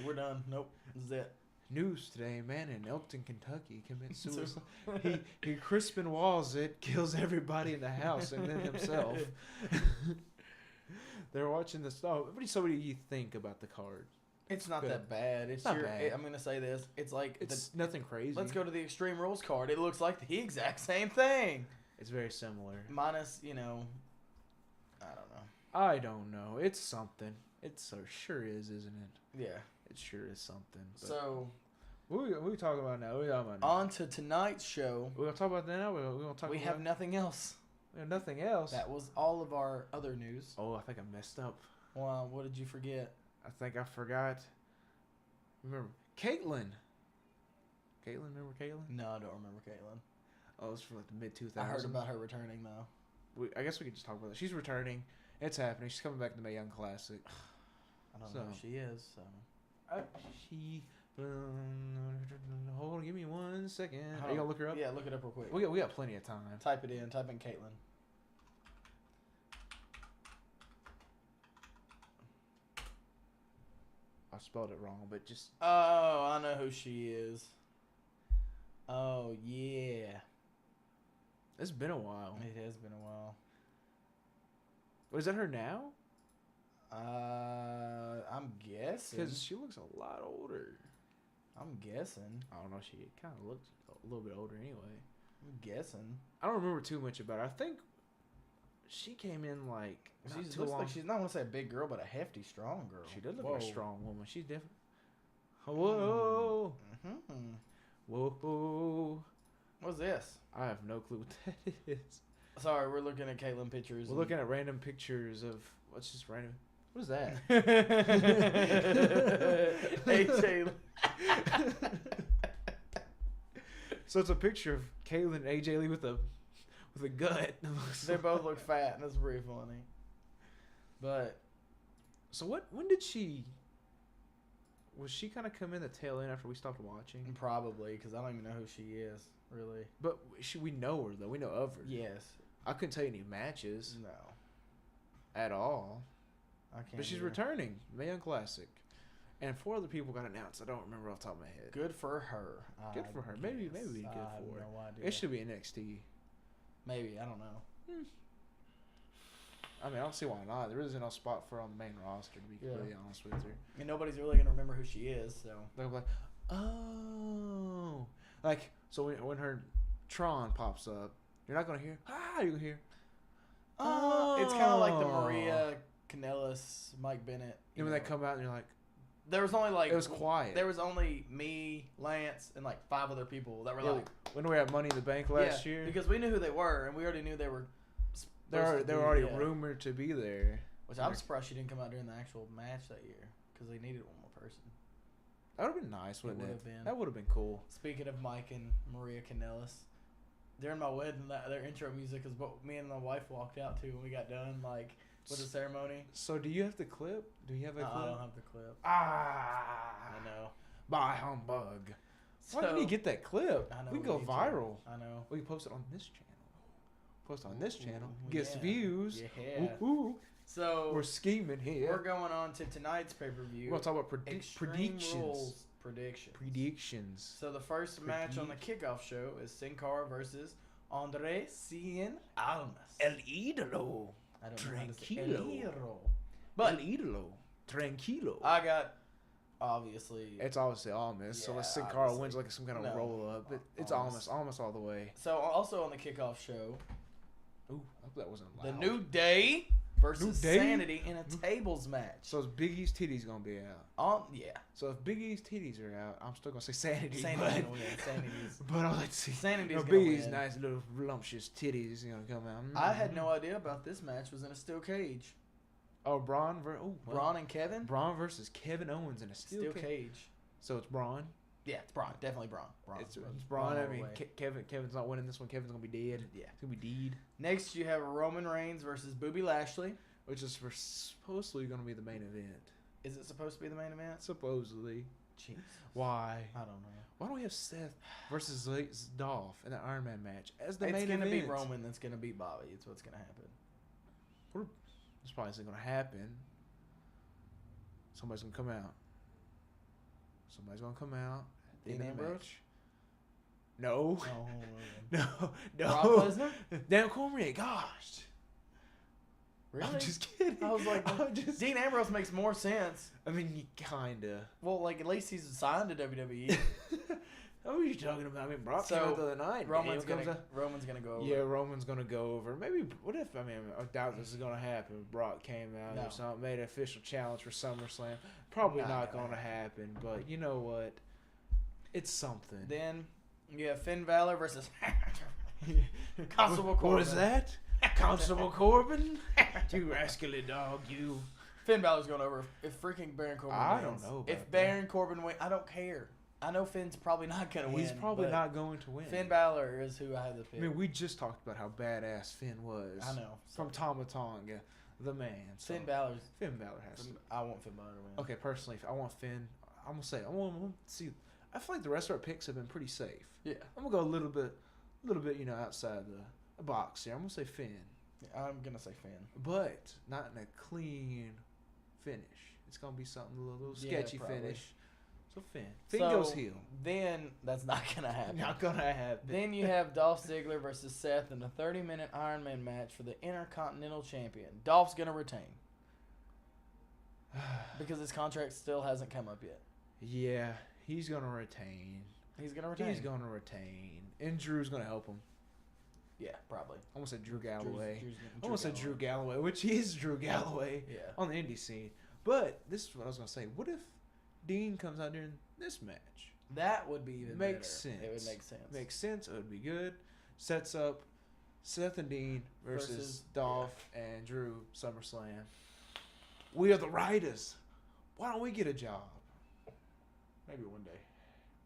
We're done. Nope. This is it. News today: man in Elkton, Kentucky commits suicide. he Crispin Walls it, kills everybody in the house and then himself. They're watching the stuff. So what do you think about the card? It's not Good. that bad. It's Not your. bad. I'm gonna say this. It's like It's nothing crazy. let's go to the Extreme Rules card. It looks like the exact same thing, It's very similar. minus I don't know. I don't know. It's something. It sure is, isn't it? Yeah. It sure is something. But So what we talking about now? What we talking about now? on to tonight's show. We're gonna talk about that now. We're gonna talk. We about have nothing else. we have nothing else. That was all of our other news. Oh, I think I messed up. Wow, what did you forget? I think I forgot. Remember Caitlyn? Remember Caitlyn? No, I don't remember Caitlyn. Oh, it was from like the mid 2000s. I heard about her returning though. I guess we could just talk about that. She's returning. It's happening. She's coming back to the Mae Young Classic. I don't know So. who she is. So She. Hold on, give me 1 second. Hold Are you on. gonna look her up? Yeah, look it up real quick. We got plenty of time. Type it in. Type in Caitlyn. I spelled it wrong, but just Oh, I know who she is. Oh yeah, it's been a while. it has been a while. Was that her now? I'm guessing. Because she looks a lot older. I'm guessing. I don't know. She kind of looked a little bit older anyway. I'm guessing. I don't remember too much about her. I think she came in like She not too looks long. like she's not want to say a big girl, but a hefty, strong girl. She does look Whoa. like a strong woman. She's different. Whoa, Mm-hmm. whoa! What's this? I have no clue what that is. Sorry, we're looking at Caitlyn pictures. We're looking at random pictures of what's just random. What is that? AJ. So it's a picture of Caitlyn and AJ Lee with a gut. They both look fat, and that's pretty funny. But So when did she? Was she kind of come in the tail end after we stopped watching? probably because I don't even know who she is really. But we know her though. We know of her. Yes. I couldn't tell you any matches No. at all. I can't. But she's either. returning, Mae Young Classic, and 4 other people got announced. I don't remember off the top of my head. Good for her. Good for her. Maybe guess. good I have for her. No idea. It should be NXT. Maybe I don't know. I mean, I don't see why not. There isn't no spot for her on the main roster, to be completely honest with her. And nobody's really gonna remember who she is. So They're like, oh, like so when her Tron pops up, you're not gonna hear you're gonna hear. it's kind of like the Maria Kanellis, Mike Bennett. And when they come out and you're like, there was only like it was quiet. There was only me, Lance, and like 5 other people that were Yeah, like, when we were at Money in the Bank last year, because we knew who they were and we already knew they were. they were supposed to be, already yeah. rumored to be there. Which I'm surprised she didn't come out during the actual match that year because they needed one more person. That would have been nice, wouldn't would it? have been. That would have been cool. Speaking of Mike and Maria Kanellis, during my wedding, their intro music is what me and my wife walked out to when we got done, like with the ceremony. So do you have the clip? Do you have a No, clip? I don't have the clip. I know. By humbug. Why So- didn't you get that clip? I know We can go need to. viral. I know. We can post it on this channel. Post on this channel. Ooh, Get some yeah. views. Yeah. Ooh, ooh. So We're scheming here. we're going on to tonight's pay per view. We're gonna talk about Extreme predictions. Rules predictions. So the first match on the kickoff show is Sin Cara versus Andre Cien Almas. El Idolo. I don't know how to say Tranquilo. El Idolo. But El Idolo. Tranquilo. I got, obviously. It's obviously Almas. So unless Sin Cara obviously. wins like some kind of No. roll up, it's Almas. Almas all the way. So also on the kickoff show, Ooh, I hope that wasn't the loud. New Day versus New Day? Sanity in a tables match. So is Big E's titties gonna be out? Yeah. So if Big E's titties are out, I'm still gonna say Sanity. Sanity but, gonna win. Sanity's. but let's see. Sanity's gonna Big E's win. nice little lumptious titties is gonna come out. I had no idea about this match was in a steel cage. Oh, Braun. Braun and Kevin. Braun versus Kevin Owens in a steel cage. So it's Braun. Yeah, it's Braun. Definitely Braun. It's Braun. I all the mean, way. Kevin's not winning this one. Kevin's gonna be dead. Yeah. It's gonna be deed. Next, you have Roman Reigns versus Bobby Lashley. Which is supposedly gonna be the main event. Is it supposed to be the main event? Supposedly. Jeez. Why? I don't know. Why don't we have Seth versus Dolph in the Iron Man match as the main It's event? gonna be Roman that's gonna beat Bobby. It's what's gonna happen. It's probably isn't gonna happen. Somebody's gonna come out. Somebody's gonna come out. At the Dean end of the Ambrose? match. No. Oh, No. Brock No. Lesnar? Dan Cormier. Gosh. Really? I'm just kidding. I was like, I'm just. Dean Ambrose makes more sense. I mean, you kinda. Well, like at least he's signed to WWE. What are you talking about? I mean, Brock So, came out the other night. Roman's Daniel comes gonna go over. Yeah, Roman's gonna go over. Maybe. What if? I mean, I doubt this is gonna happen. Brock came out No. or something, made an official challenge for SummerSlam. Probably Not not gonna gonna happen. But you know what? It's something. Then you have Finn Balor versus Constable Corbin. What is that? Constable Corbin? You rascally dog, you. Finn Balor's going over if freaking Baron Corbin I wins. don't know about If that. Baron Corbin wins, I don't care. I know Finn's probably not gonna win. He's probably but not going to win. Finn Balor is who I have to pick. I mean, we just talked about how badass Finn was. I know. From Tama Tonga, the man. So Finn Balor's. Finn Balor has to. I want Finn Balor to win. Okay, personally, if I want Finn, I'm gonna say I want to see. I feel like the rest of our picks have been pretty safe. Yeah. I'm gonna go a little bit, outside the box here. I'm gonna say Finn, I'm gonna say Finn. but not in a clean finish. It's gonna be something a little Yeah, sketchy probably. finish. So Finn So, goes heel. Then that's not gonna happen. Not gonna happen. Then you have Dolph Ziggler versus Seth in a 30-minute Iron Man match for the Intercontinental Champion. Dolph's gonna retain because his contract still hasn't come up yet. Yeah, he's gonna retain. He's gonna retain. He's gonna retain, and Drew's gonna help him. Yeah, probably. I almost said Drew Galloway. Drew's I almost said Drew Galloway, which is Drew Galloway Yeah. on the indie scene. But this is what I was gonna say. What if Dean comes out during this match? That would be even Makes better. sense. It would make sense. Makes sense. It would be good. Sets up Seth and Dean versus Dolph and Drew SummerSlam. We are the Raiders. Why don't we get a job? Maybe one day.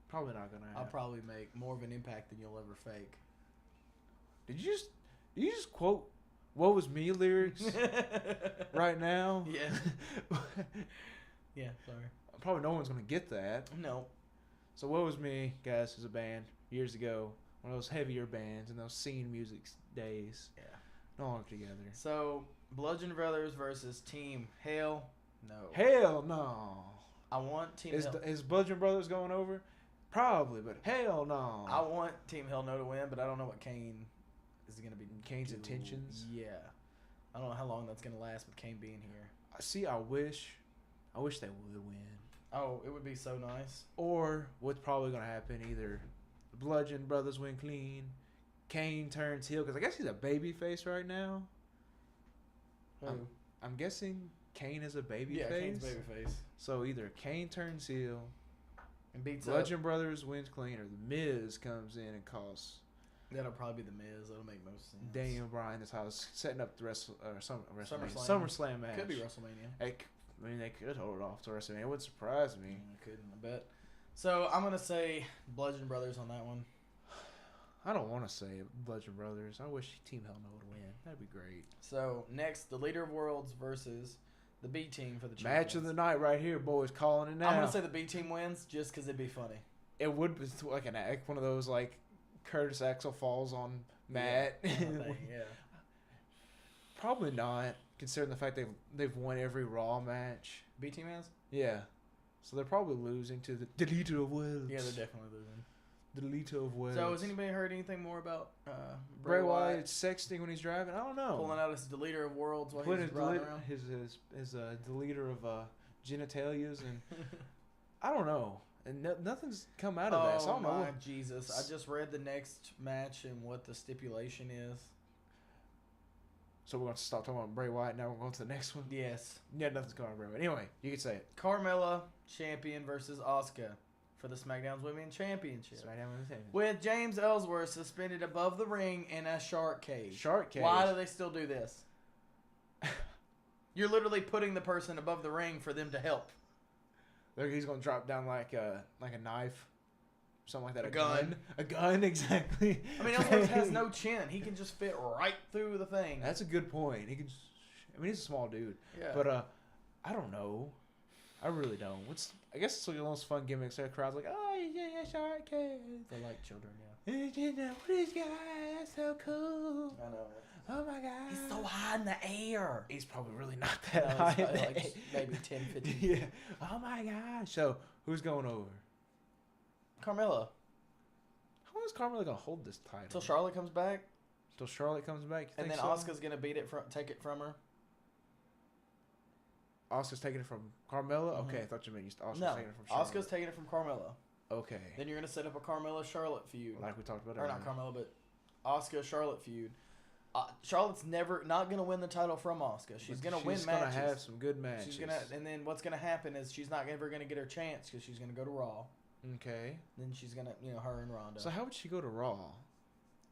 Probably not gonna happen. I'll probably make more of an impact than you'll ever fake. Did you just quote "What Was Me" lyrics right now? Yeah. Yeah, sorry. Probably no one's gonna get that. No. So "What Was Me," guys, is a band years ago, one of those heavier bands in those scene music days. Yeah. No longer together. So, Bludgeon Brothers versus Team Hell. No. Hell no. I want Team Is Hell. is Bludgeon Brothers going over? Probably, but hell no. I want Team Hell No to win, but I don't know what Kane is going to be. Kane's intentions? Yeah. I don't know how long that's going to last with Kane being here. See, I wish they would win. Oh, it would be so nice. Or what's probably gonna happen? Either the Bludgeon Brothers win clean, Kane turns heel because I guess he's a baby face right now. Who? I'm guessing Kane is a baby yeah, face. Kane's babyface. So either Kane turns heel, And beats Bludgeon Brothers wins clean, or the Miz comes in and costs That'll probably be the Miz. That'll make most sense. Daniel Bryan this house setting up the SummerSlam. SummerSlam match. Could be WrestleMania. I mean, they could hold it off to WrestleMania. It wouldn't surprise me. I couldn't, I bet. So, I'm going to say Bludgeon Brothers on that one. I don't want to say Bludgeon Brothers. I wish Team Hell No would win. That'd be great. So, next, the Leader of Worlds versus the B Team for the Match of the night right here, boys. Calling it now. I'm going to say the B Team wins just because it'd be funny. It would be like one of those like Curtis Axel falls on Matt. Yeah. Yeah. Probably not, considering the fact they've won every Raw match. B Team has? Yeah. So they're probably losing to the Deleter of Worlds. Yeah, they're definitely losing. The Deleter of Worlds. So has anybody heard anything more about Bray Wyatt sexting when he's driving? I don't know. pulling out his Deleter of Worlds while Putting he's riding around? his deleter of genitalias, and I don't know. And nothing's come out of that. So I don't know. My Jesus. I just read the next match and what the stipulation is. So we're going to stop talking about Bray Wyatt. Now we're going to the next one. Yes. Yeah, nothing's going on Bray Wyatt. Anyway, you can say it. Carmella, champion versus Asuka for the SmackDown's Women's Championship. SmackDown Women's Championship. With James Ellsworth suspended above the ring in a shark cage. Shark cage. Why do they still do this? You're literally putting the person above the ring for them to help. He's going to drop down like a knife. Something like that. A gun. A gun, exactly. I mean, Ellsworth has no chin. He can just fit right through the thing. That's a good point. He can. He's a small dude. Yeah. But I don't know. I really don't. I guess it's like the most fun gimmick. So the crowd's like, oh, yeah, shark cage. They like children, Yeah. What is guy? That's so cool. I know. Oh my god. He's so high in the air. He's probably really not that No, high. he's probably like maybe 10, 15. Yeah. Oh my gosh. So who's going over? Carmella. How long is Carmella gonna hold this title? Until Charlotte comes back. Till Charlotte comes back. You And think then so? Asuka's going to take it from her. Asuka's taking it from Carmella? Mhm. Okay, I thought you meant Asuka's No, taking it from Charlotte. Asuka's taking it from Carmella. Okay. Then you're going to set up a Carmella-Charlotte feud. Like we talked about Or earlier. not Carmella, but Asuka-Charlotte feud. Charlotte's not going to win the title from Asuka. She's going to win matches. She's going to have some good matches. And then what's going to happen is she's not ever going to get her chance because she's going to go to Raw. Okay. Then she's going to, her and Ronda. So how would she go to Raw?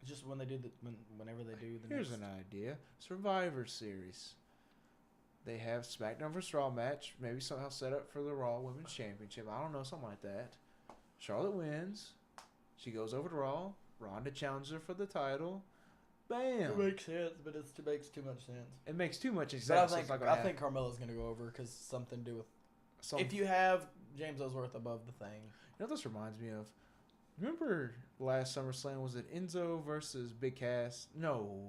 Just when they do whenever they do the Here's next. an idea. Survivor Series. They have SmackDown vs. Raw match. Maybe somehow set up for the Raw Women's Championship. I don't know, something like that. Charlotte wins. She goes over to Raw. Ronda challenges her for the title. Bam. It makes sense, but it makes too much sense. It makes too much sense. But I think Carmella's going to go over because something to do with... If you have James Ellsworth above the thing. You know what this reminds me of? Remember last SummerSlam? Was it Enzo versus Big Cass? No.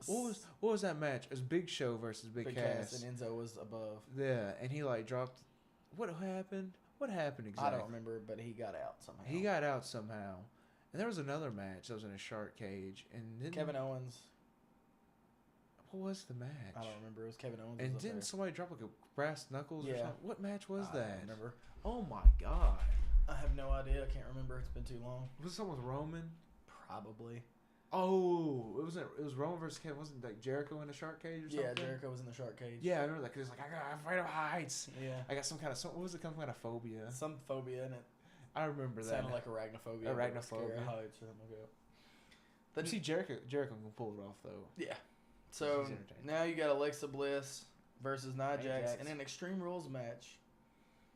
What was that match? It was Big Show versus Big Cass. And Enzo was above. Yeah, and he dropped. What happened? What happened exactly? I don't remember, but he got out somehow. He got out somehow. And there was another match that was in a shark cage. And then Kevin Owens. What was the match? I don't remember. It was Kevin Owens. And didn't somebody drop like a brass knuckles or something? What match was that? I don't remember. Oh my god. I have no idea. I can't remember. It's been too long. Was it something with Roman? Probably. Oh, it was Roman versus Kevin. Wasn't like Jericho in the shark cage or something? Yeah, Jericho was in the shark cage. Yeah, I remember that because it's like I'm afraid of heights. Yeah. I got some kind of what was it? Some kind of phobia. Some phobia in it. I remember that. Sounded like arachnophobia. Arachnophobia. Heights or something like that. See, Jericho can pull it off though. Yeah. So now you got Alexa Bliss versus Nia Jax in an Extreme Rules match.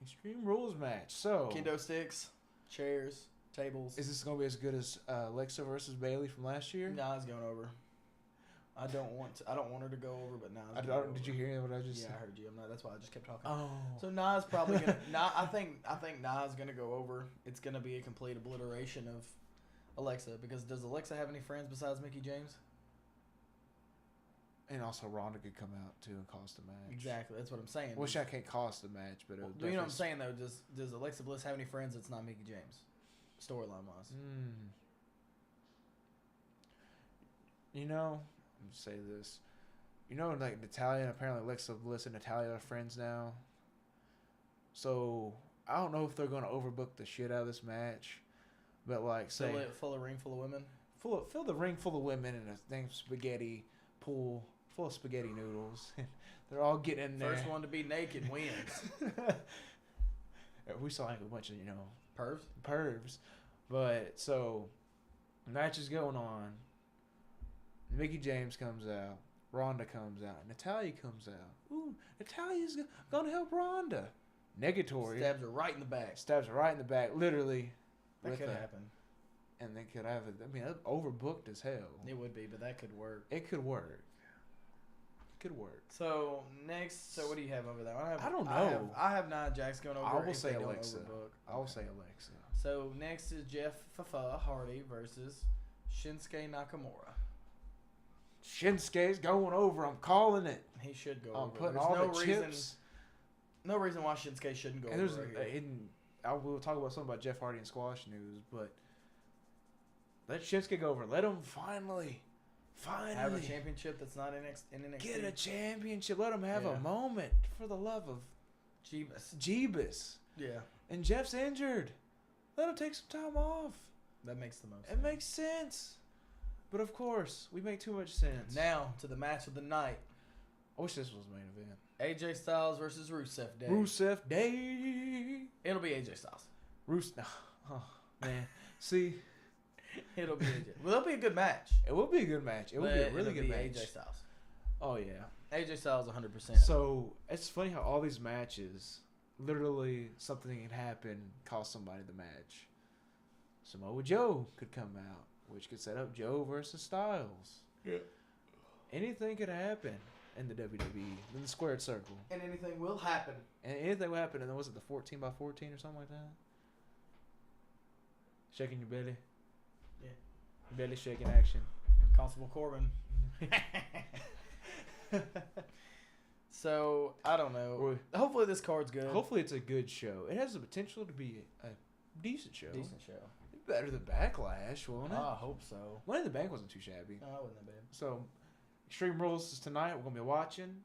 Extreme Rules match. So kendo sticks, chairs, tables. Is this gonna be as good as Alexa versus Bayley from last year? Nia's going over. I don't want her to go over, but Nia's going over. Did you hear what I just said? Yeah, I heard you. That's why I just kept talking. Oh. So Nia's probably gonna. I think Nia's gonna go over. It's gonna be a complete obliteration of Alexa because does Alexa have any friends besides Mickie James? And also Ronda could come out too and cost a match. Exactly, that's what I'm saying. Wish I can't cost a match, but you know what I'm saying though. Does Alexa Bliss have any friends that's not Mickie James? Storyline wise. You know, I'm gonna say this. You know, like Natalya, apparently Alexa Bliss and Natalya are friends now. So I don't know if they're gonna overbook the shit out of this match, but like say fill a ring full of women. Fill the ring full of women in a dang spaghetti pool full of spaghetti noodles. They're all getting in there. First one to be naked wins. We saw like a bunch of pervs. But so match is going on. Mickie James comes out. Ronda comes out. Natalya comes out. Ooh, Natalya's gonna help Ronda. Negatory. Stabs her right in the back. Literally. That could happen. And they could have it. I mean, that's overbooked as hell. It would be, but that could work. It could work. So next, what do you have over there? I don't know. I have Nia Jax going over. I will say Alexa. So next is Jeff Hardy versus Shinsuke Nakamura. Shinsuke's going over. I'm calling it. He should go I'm over. putting There's all no the reason. chips. No reason why Shinsuke shouldn't go And over there's right here. we'll talk about something about Jeff Hardy and squash news, but let Shinsuke go over. Let him finally Have a championship that's not in NXT. get a championship. Let him have Yeah. a moment for the love of Jeebus. Yeah, And Jeff's injured. Let him take some time off. that makes the most It sense. makes sense. But of course, we make too much sense. Now to the match of the night. I wish this was the main event. AJ Styles versus Rusev Day. Rusev Day. It'll be AJ Styles. Oh, man. See, It'll be AJ. Well, it'll be a good match. it will be a good match. It will be a really good match. AJ Styles. Oh, yeah. AJ Styles 100%. So, it's funny how all these matches, literally something can happen, cost somebody the match. Samoa Joe could come out, which could set up Joe versus Styles. Yeah. Anything could happen in the WWE, in the squared circle. And anything will happen. And anything will happen, and then was it the 14 by 14 or something like that? Shaking your belly? Yeah. Belly shaking action. Constable Corbin. So, I don't know. Hopefully this card's good. Hopefully it's a good show. It has the potential to be a decent show. Decent show. Better than Backlash, won't it? I hope so. Money in the Bank wasn't too shabby. No, I wouldn't have been. So, Extreme Rules is tonight. We're going to be watching.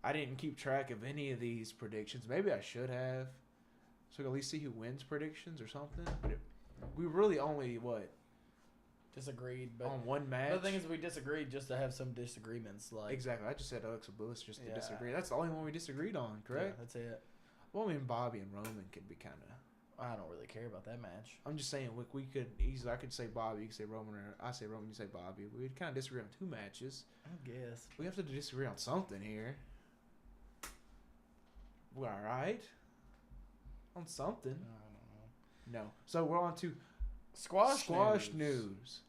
I didn't keep track of any of these predictions. Maybe I should have. So we can at least see who wins predictions or something. But we really only, Disagreed, but on one match? the thing is, we disagreed just to have some disagreements. Like Exactly. I just said Alexa Bliss just to Yeah. disagree. That's the only one we disagreed on, correct? Yeah, that's it. Well, I mean, Bobby and Roman could be kind of... I don't really care about that match. I'm just saying, we could easily... I could say Bobby, you could say Roman, or I say Roman, you say Bobby. We'd kind of disagree on two matches. I guess. We have to disagree on something here. We're all right? On something. I don't know. No. So we're on to Squash news.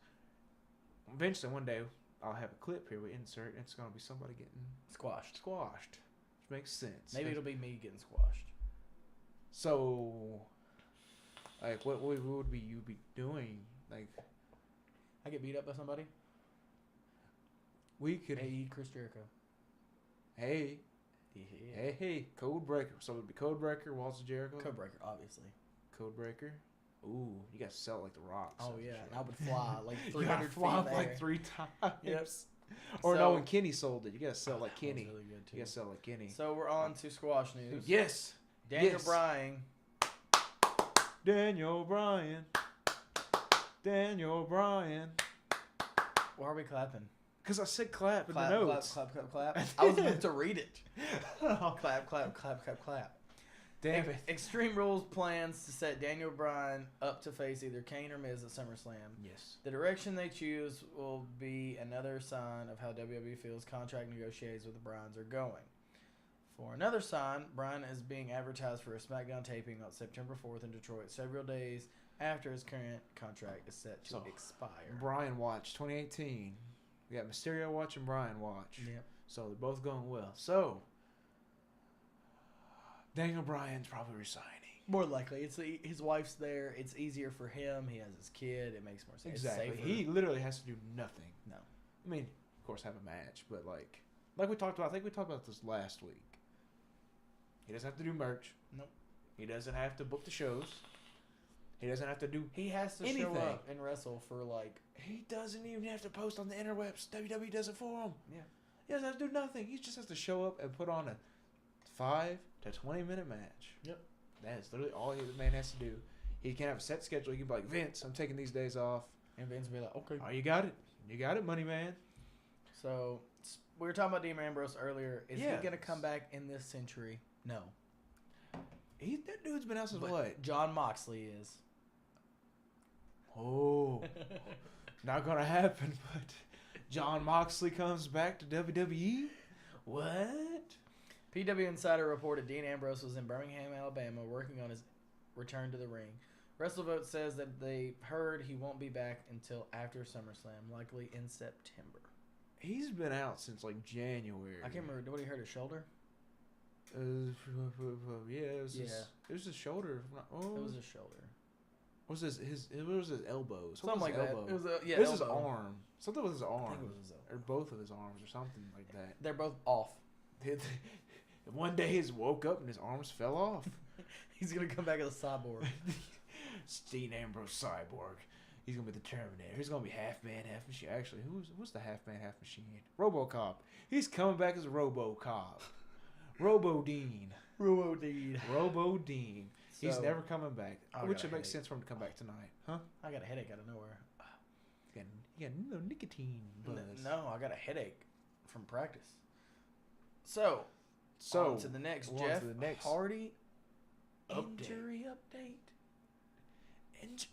Eventually, one day, I'll have a clip here we insert, and it's going to be somebody getting Squashed. squashed. Which makes sense. Maybe it'll be me getting squashed. So, like, what would be you be doing? Like, I get beat up by somebody. we could... Hey, Chris Jericho. Hey. Yeah. Hey. Code Breaker. So it would be Code Breaker, Walls of Jericho. Code Breaker, obviously. Code Breaker. Ooh, you got to sell it like the Rock. Oh so yeah, shit. and I would fly like You 300 gotta feet fly up there. like 3 times. Yep. Or no, So- when Kenny sold it, you gotta sell like That was Kenny. really good too. You gotta sell like Kenny. So we're on to squash news. Yes, Daniel yes. Bryan. Daniel Bryan. Daniel Bryan. Why are we clapping? Because I said clap in Clap, the clap, notes. clap, clap, clap. I was meant to read it. Oh, Clap, clap, clap, clap, clap. damn it. Extreme Rules plans to set Daniel Bryan up to face either Kane or Miz at SummerSlam. Yes. The direction they choose will be another sign of how WWE feels contract negotiations with the Bryans are going. For another sign, Bryan is being advertised for a SmackDown taping on September 4th in Detroit, several days after his current contract is set to So, expire. Bryan Watch 2018. We got Mysterio Watch and Bryan Watch. Yep. So they're both going well. So, Daniel Bryan's probably resigning. More likely, it's his wife's there. It's easier for him. He has his kid. It makes more sense. Exactly. It's safer. He literally has to do nothing. No. I mean, of course, have a match, but like we talked about, I think we talked about this last week. He doesn't have to do merch. Nope. He doesn't have to book the shows. He doesn't have to do. He has to show anything. up and wrestle for like. He doesn't even have to post on the interwebs. WWE does it for him. Yeah. He doesn't have to do nothing. He just has to show up and put on a 5 to 20-minute match. Yep. That is literally all the man has to do. He can have a set schedule. He can be like, Vince, I'm taking these days off. And Vince will be like, okay. Oh, you got it. You got it, money man. So we were talking about Dean Ambrose earlier. Is Yeah. he gonna come back in this century? No. That dude's been out since But what? John Moxley is. Oh, not gonna happen. But John Moxley comes back to WWE. What? PW Insider reported Dean Ambrose was in Birmingham, Alabama, working on his return to the ring. WrestleVote says that they heard he won't be back until after SummerSlam, likely in September. He's been out since like January. I can't remember. What he hurt his shoulder? Yeah, it was his shoulder. Oh, It was his shoulder. What was it was his elbows. Something like that. Elbow? It was It was his elbow. arm. Something with his arm. I think it was his elbow. Or both of his arms or something like that. They're both off. And one day he woke up and his arms fell off. He's gonna come back as a cyborg. Dean Ambrose cyborg. He's gonna be the Terminator. He's gonna be half man, half machine. Actually, who's the half man, half machine? RoboCop. He's coming back as RoboCop. Robo Dean. Robo Dean. Robo Dean. He's So- never coming back. I Which got it a makes headache. sense for him to come back tonight, huh? I got a headache out of nowhere. You got no nicotine buzz. No, I got a headache from practice. So, So on to the next. on Jeff to the next Hardy update. injury update.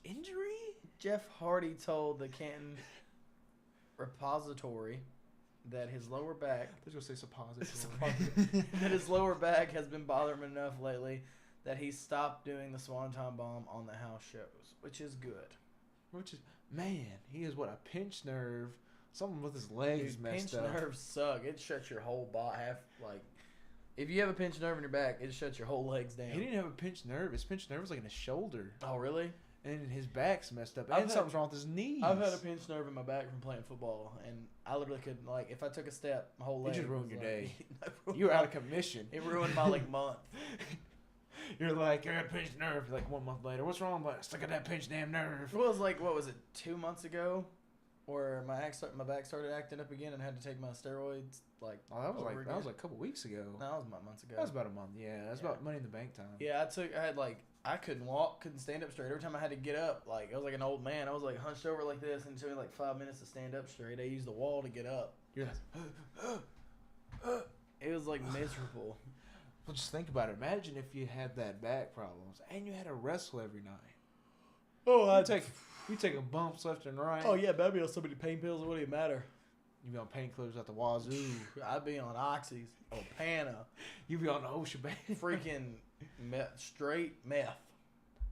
Injury? Jeff Hardy told the Canton Repository that his lower back I was gonna say suppository. that his lower back has been bothering him enough lately that he stopped doing the Swanton Bomb on the house shows, which is good. Which is, man, he has what, a pinched nerve, something with his legs Dude, messed pinched up. nerves suck. It shuts your whole body if you have a pinched nerve in your back, it shuts your whole legs down. He didn't have a pinched nerve. His pinched nerve was like in his shoulder, Oh, really? and his back's messed up, I've and had- something's wrong with his knees. I've had a pinched nerve in my back from playing football, and I literally couldn't, if I took a step, my whole It leg just ruined was your like- day. It ruined You were my- out of commission. It ruined my, month. You're like, I got a pinched nerve. Like 1 month later, what's wrong? But stuck at that pinched damn nerve. It was what was it, 2 months ago, where my back started acting up again and I had to take my steroids, Oh, that was over like a couple weeks ago. No, that was about months ago. That was about a month. Yeah, that's Yeah. about Money in the Bank time. Yeah, I couldn't walk, couldn't stand up straight. Every time I had to get up, I was like an old man. I was like hunched over like this, and it took me like 5 minutes to stand up straight. I used the wall to get up. You're like, It was like miserable. well, just think about it. Imagine if you had that back problems and you had to wrestle every night. Oh, You taking bumps left and right. Oh yeah, baby, on so many pain pills. It wouldn't even matter. You be on painkillers at the wazoo. I'd be on oxys, Opana, You be on the ocean band. freaking straight meth.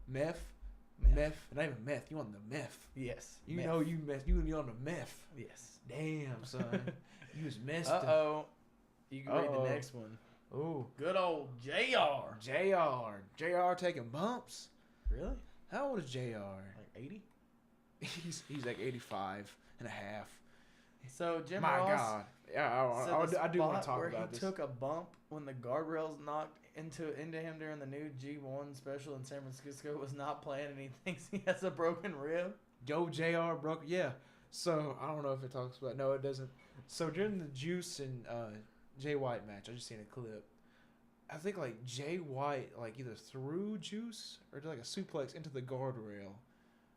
Meth. Not even meth. You on the meth. Yes. You meth. know you meth. You be on the meth. Yes. Damn, son. You was messed Uh up. oh. You can read Uh-oh. the next one. Ooh. Good old JR. JR taking bumps. Really? How old is JR? Like 80? He's like 85 and a half. So Jim My Ross God. Yeah, said the I do want spot to talk where about he this. took a bump when the guardrails knocked into him during the new G1 special in San Francisco was not planned, and he thinks he has a broken rib. Yo, JR broke. Yeah. So I don't know if it talks about. No, it doesn't. So during the Juice and Jay White match, I just seen a clip. I think like Jay White either threw Juice or did a suplex into the guardrail,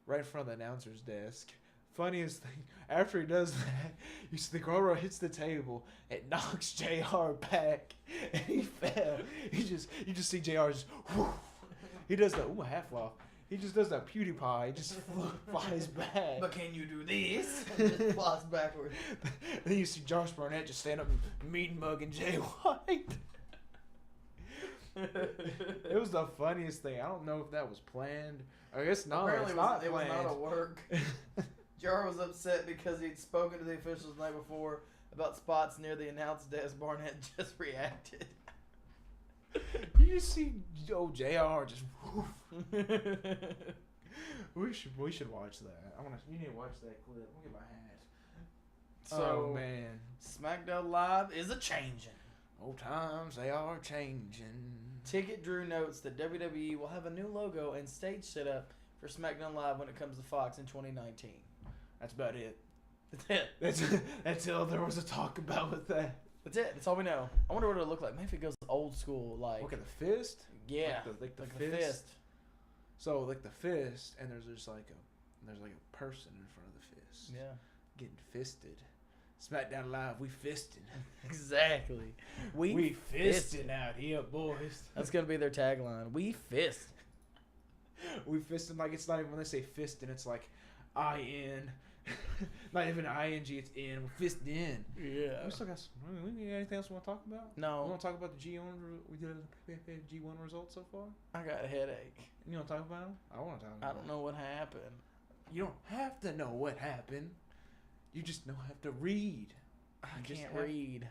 right in front of the announcer's desk. Funniest thing, after he does that, you see the guardrail hits the table, it knocks JR back, and he fell. You just see JR just. Whoosh. He does the half laugh. He just does that PewDiePie. He just flies back. But can you do this? Just flies backwards. Then you see Josh Barnett just stand up and mean mugging Jay White. It was the funniest thing. I don't know if that was planned. I guess not. Apparently It's not it was planned. not a work. JR was upset because he'd spoken to the officials the night before about spots near the announce desk. Barnett just reacted. You see, JR just. We should watch that. You need to watch that clip. Let me get my hat. So, oh man, SmackDown Live is a changing. old times they are changing. Ticket Drew notes that WWE will have a new logo and stage setup for SmackDown Live when it comes to Fox in 2019. That's about it. That's it. That's all there was to talk about with that. That's it. That's all we know. I wonder what it'll look like. Maybe if it goes old school, Look at the fist. yeah, Like the the fist. So like the fist, and there's just like a person in front of the fist. Yeah, Getting fisted. SmackDown Live, we fisting. exactly. We fisting out here, boys. That's gonna be their tagline. We fist. We fisting like it's not even when they say fisting, it's like I-N. Not even ING, it's in. We're fisting in. Yeah. We still got some, we got anything else we want to talk about? We No, want to talk about the G1 we did G1 results so far? I got a headache. You want to talk about them? I want to talk about I don't know what happened. You don't have to know what happened. You just don't have to read. I You just can't have- read.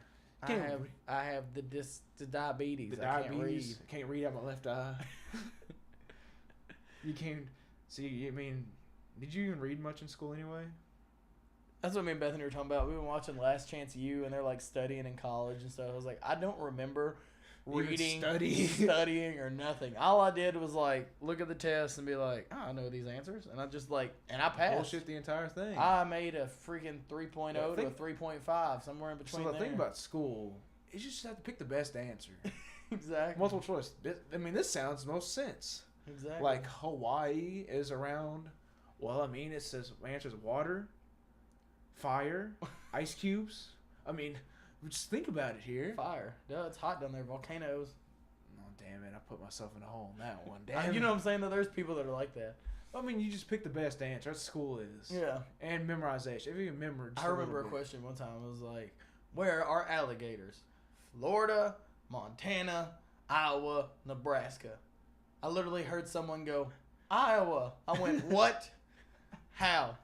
Can't read. I have the diabetes. The I diabetes. Can't read out my left eye. You can't see. I mean, did you even read much in school anyway? That's what me and Bethany were talking about. We were watching Last Chance U, and they're like studying in college and stuff. I was like, I don't remember reading, study. studying, or nothing. All I did was like look at the test and be like, oh, I know these answers, and I just and I passed. Bullshit the entire thing. I made a freaking 3.0 Yeah, to a 3.5, somewhere in between. So the thing about school is you just have to pick the best answer. exactly. Multiple choice. I mean, this sounds most sense. Exactly. Like Hawaii is around. Well, I mean, it says my answer is water, fire, ice cubes. I mean, just think about it here. Fire. Duh, it's hot down there. Volcanoes. Oh, damn it. I put myself in a hole on that one. Damn. You know what I'm saying? Though there's people that are like that. I mean, you just pick the best answer. That's what school is. Yeah. And memorization. If you remember. I remember a question one time. It was like, where are alligators? Florida, Montana, Iowa, Nebraska. I literally heard someone go, Iowa. I went, what? How?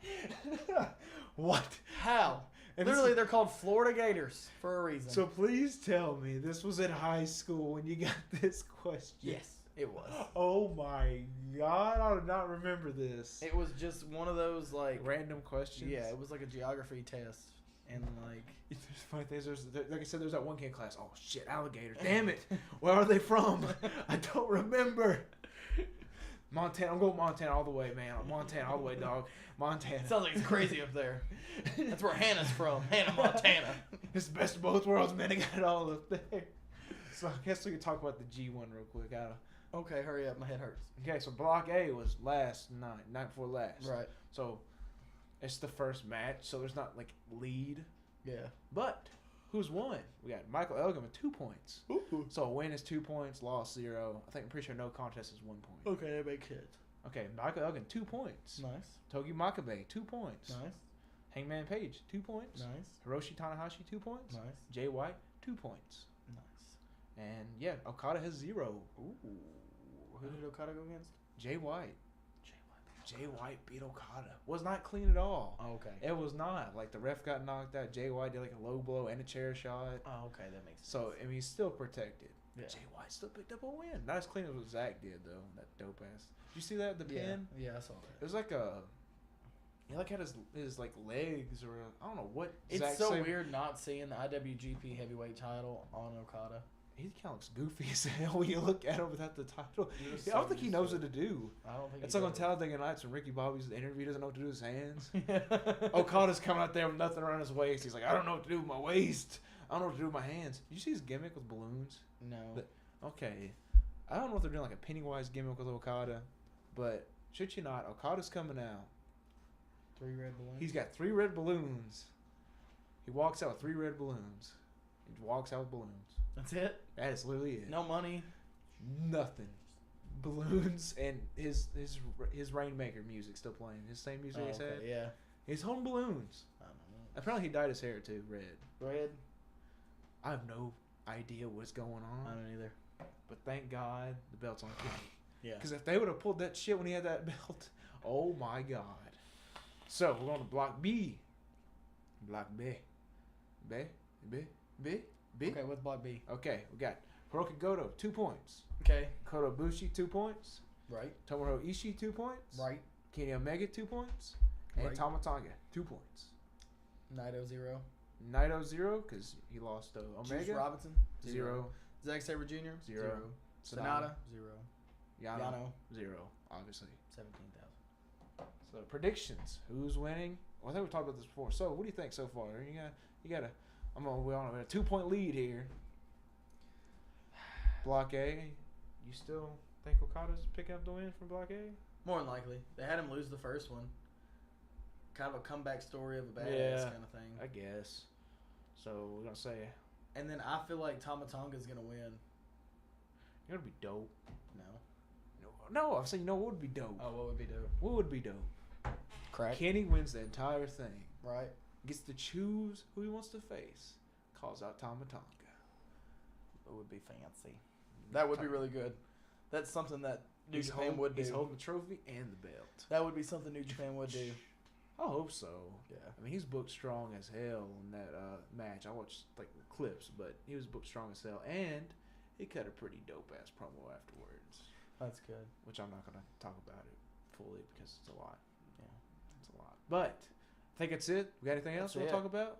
What? How? And Literally, they're called Florida Gators for a reason. So please tell me this was in high school when you got this question. yes, it was. Oh my God, I do not remember this. It was just one of those like Random questions. yeah, it was like a geography test, and like There's funny things. Like I said, there's that one kid in class. Oh shit, alligator. Damn it. Where are they from? I don't remember. Montana. I'm going Montana all the way, man. Montana all the way, dog. Montana. sounds like it's crazy up there. That's where Hannah's from, Hannah, Montana. It's the best of both worlds, man. I got it all up there. So I guess we can talk about the G1 real quick. Okay, hurry up, my head hurts. Okay, so Block A was last night before last. Right. So it's the first match, so there's not like lead. Yeah. But who's won? We got Michael Elgin with 2 points. Ooh. So a win is 2 points, loss 0. I'm pretty sure no contest is 1 point. Okay, that makes sense. Okay, Michael Elgin 2 points. Nice. Togi Makabe 2 points. Nice. Hangman Page 2 points. Nice. Hiroshi Tanahashi 2 points. Nice. Jay White 2 points. Nice. And yeah, Okada has 0. Ooh. Who did Okada go against? Jay White. Jay White beat Okada. Was not clean at all. Oh, okay. It was not. Like the ref got knocked out. Jay White did like a low blow and a chair shot. Oh, okay, that makes sense. So I mean, he's still protected. Yeah. Jay White still picked up a win. Not as clean as what Zach did though. That dope ass. Did you see that? The pin. Yeah, I saw that. It was like a. He like had his like legs or I don't know what. It's Zach so said. weird not seeing the IWGP Heavyweight title on Okada. He kind of looks goofy as hell when you look at him without the title. He was I so don't think he used knows to what to do. I don't think It's he like on does. Talladega Nights when Ricky Bobby's interview doesn't know what to do with his hands. Yeah. Okada's coming out there with nothing around his waist. He's like, I don't know what to do with my waist. I don't know what to do with my hands. Did you see his gimmick with balloons? No. Okay. I don't know if they're doing like a Pennywise gimmick with Okada, but should you not, Okada's coming out. 3 red balloons. He's got 3 red balloons. He walks out with 3 red balloons. He walks out with balloons. That's it. That is literally it. No money. Nothing. Balloons and his Rainmaker music still playing. His same music he's had. Yeah. His home balloons. I don't know. Apparently he dyed his hair too, red. Red. I have no idea what's going I on. don't either. But thank God the belt's on Kenny. Yeah. Because if they would have pulled that shit when he had that belt, oh my God. So we're going to Block B. Block B. B. B. B. B. Okay, what's Block B? Okay, we got Hiroki Goto, 2 points. Okay. Kota Ibushi, 2 points. Right. Tomohiro Ishii, 2 points. Right. Kenny Omega, 2 points. And Right. Tama Tonga, 2 points. Naito 0. Naito, 0, because he lost to Omega. Juice Robinson 0. Zack Sabre Jr. 0. Sonata 0. Yano, 0, obviously. 17,000. So predictions, who's winning? Well, I think we talked about this before. So what do you think so far? You got we're on a 2-point lead here. Block A, you still think Okada's picking up the win from Block A? More than likely. They had him lose the first one. Kind of a comeback story of a badass kind of thing. I guess. So we're gonna say And then I feel like Tama Tonga's going to win. it'll be dope. No. No, I'm saying what would be dope? Oh, what would be dope? What would be dope? Crack. Kenny wins the entire thing. Right. Gets to choose who he wants to face. Calls out Tama Tonga. It would be fancy. That would be really good. That's something that New Japan would do. He's holding the trophy and the belt. That would be something New Japan would do. I hope so. Yeah. I mean, he's booked strong as hell in that match. I watched like clips, but he was booked strong as hell, and he cut a pretty dope ass promo afterwards. That's good. Which I'm not gonna talk about it fully because it's a lot. Yeah, it's a lot. But I think that's it. We got anything else That's we'll it. talk about?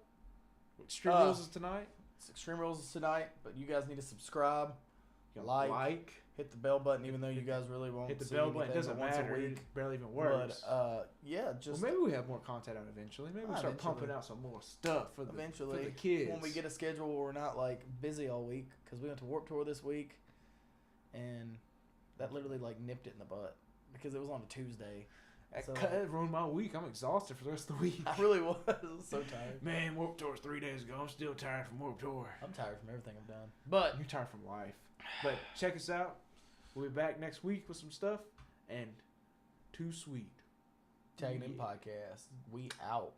Extreme Rules is tonight. It's Extreme Rules is tonight, but you guys need to subscribe. You know, Like. Hit the bell button, even though you guys really won't. Hit the see bell button. It anything doesn't but once matter. a week. It barely even works. But yeah, just well, maybe we have more content out eventually. Maybe we start Eventually. pumping out some more stuff for the eventually for the kids. when we get a schedule where we're not like busy all week, because we went to Warped Tour this week, and that literally like nipped it in the butt because it was on a Tuesday. So, It ruined my week. I'm exhausted for the rest of the week. I really was so tired. Man, Warped Tour was 3 days ago. I'm still tired from Warped Tour. I'm tired from everything I've done. But You're tired from life. But check us out. We'll be back next week with some stuff. And Too Sweet. Tagging In Podcast, we out.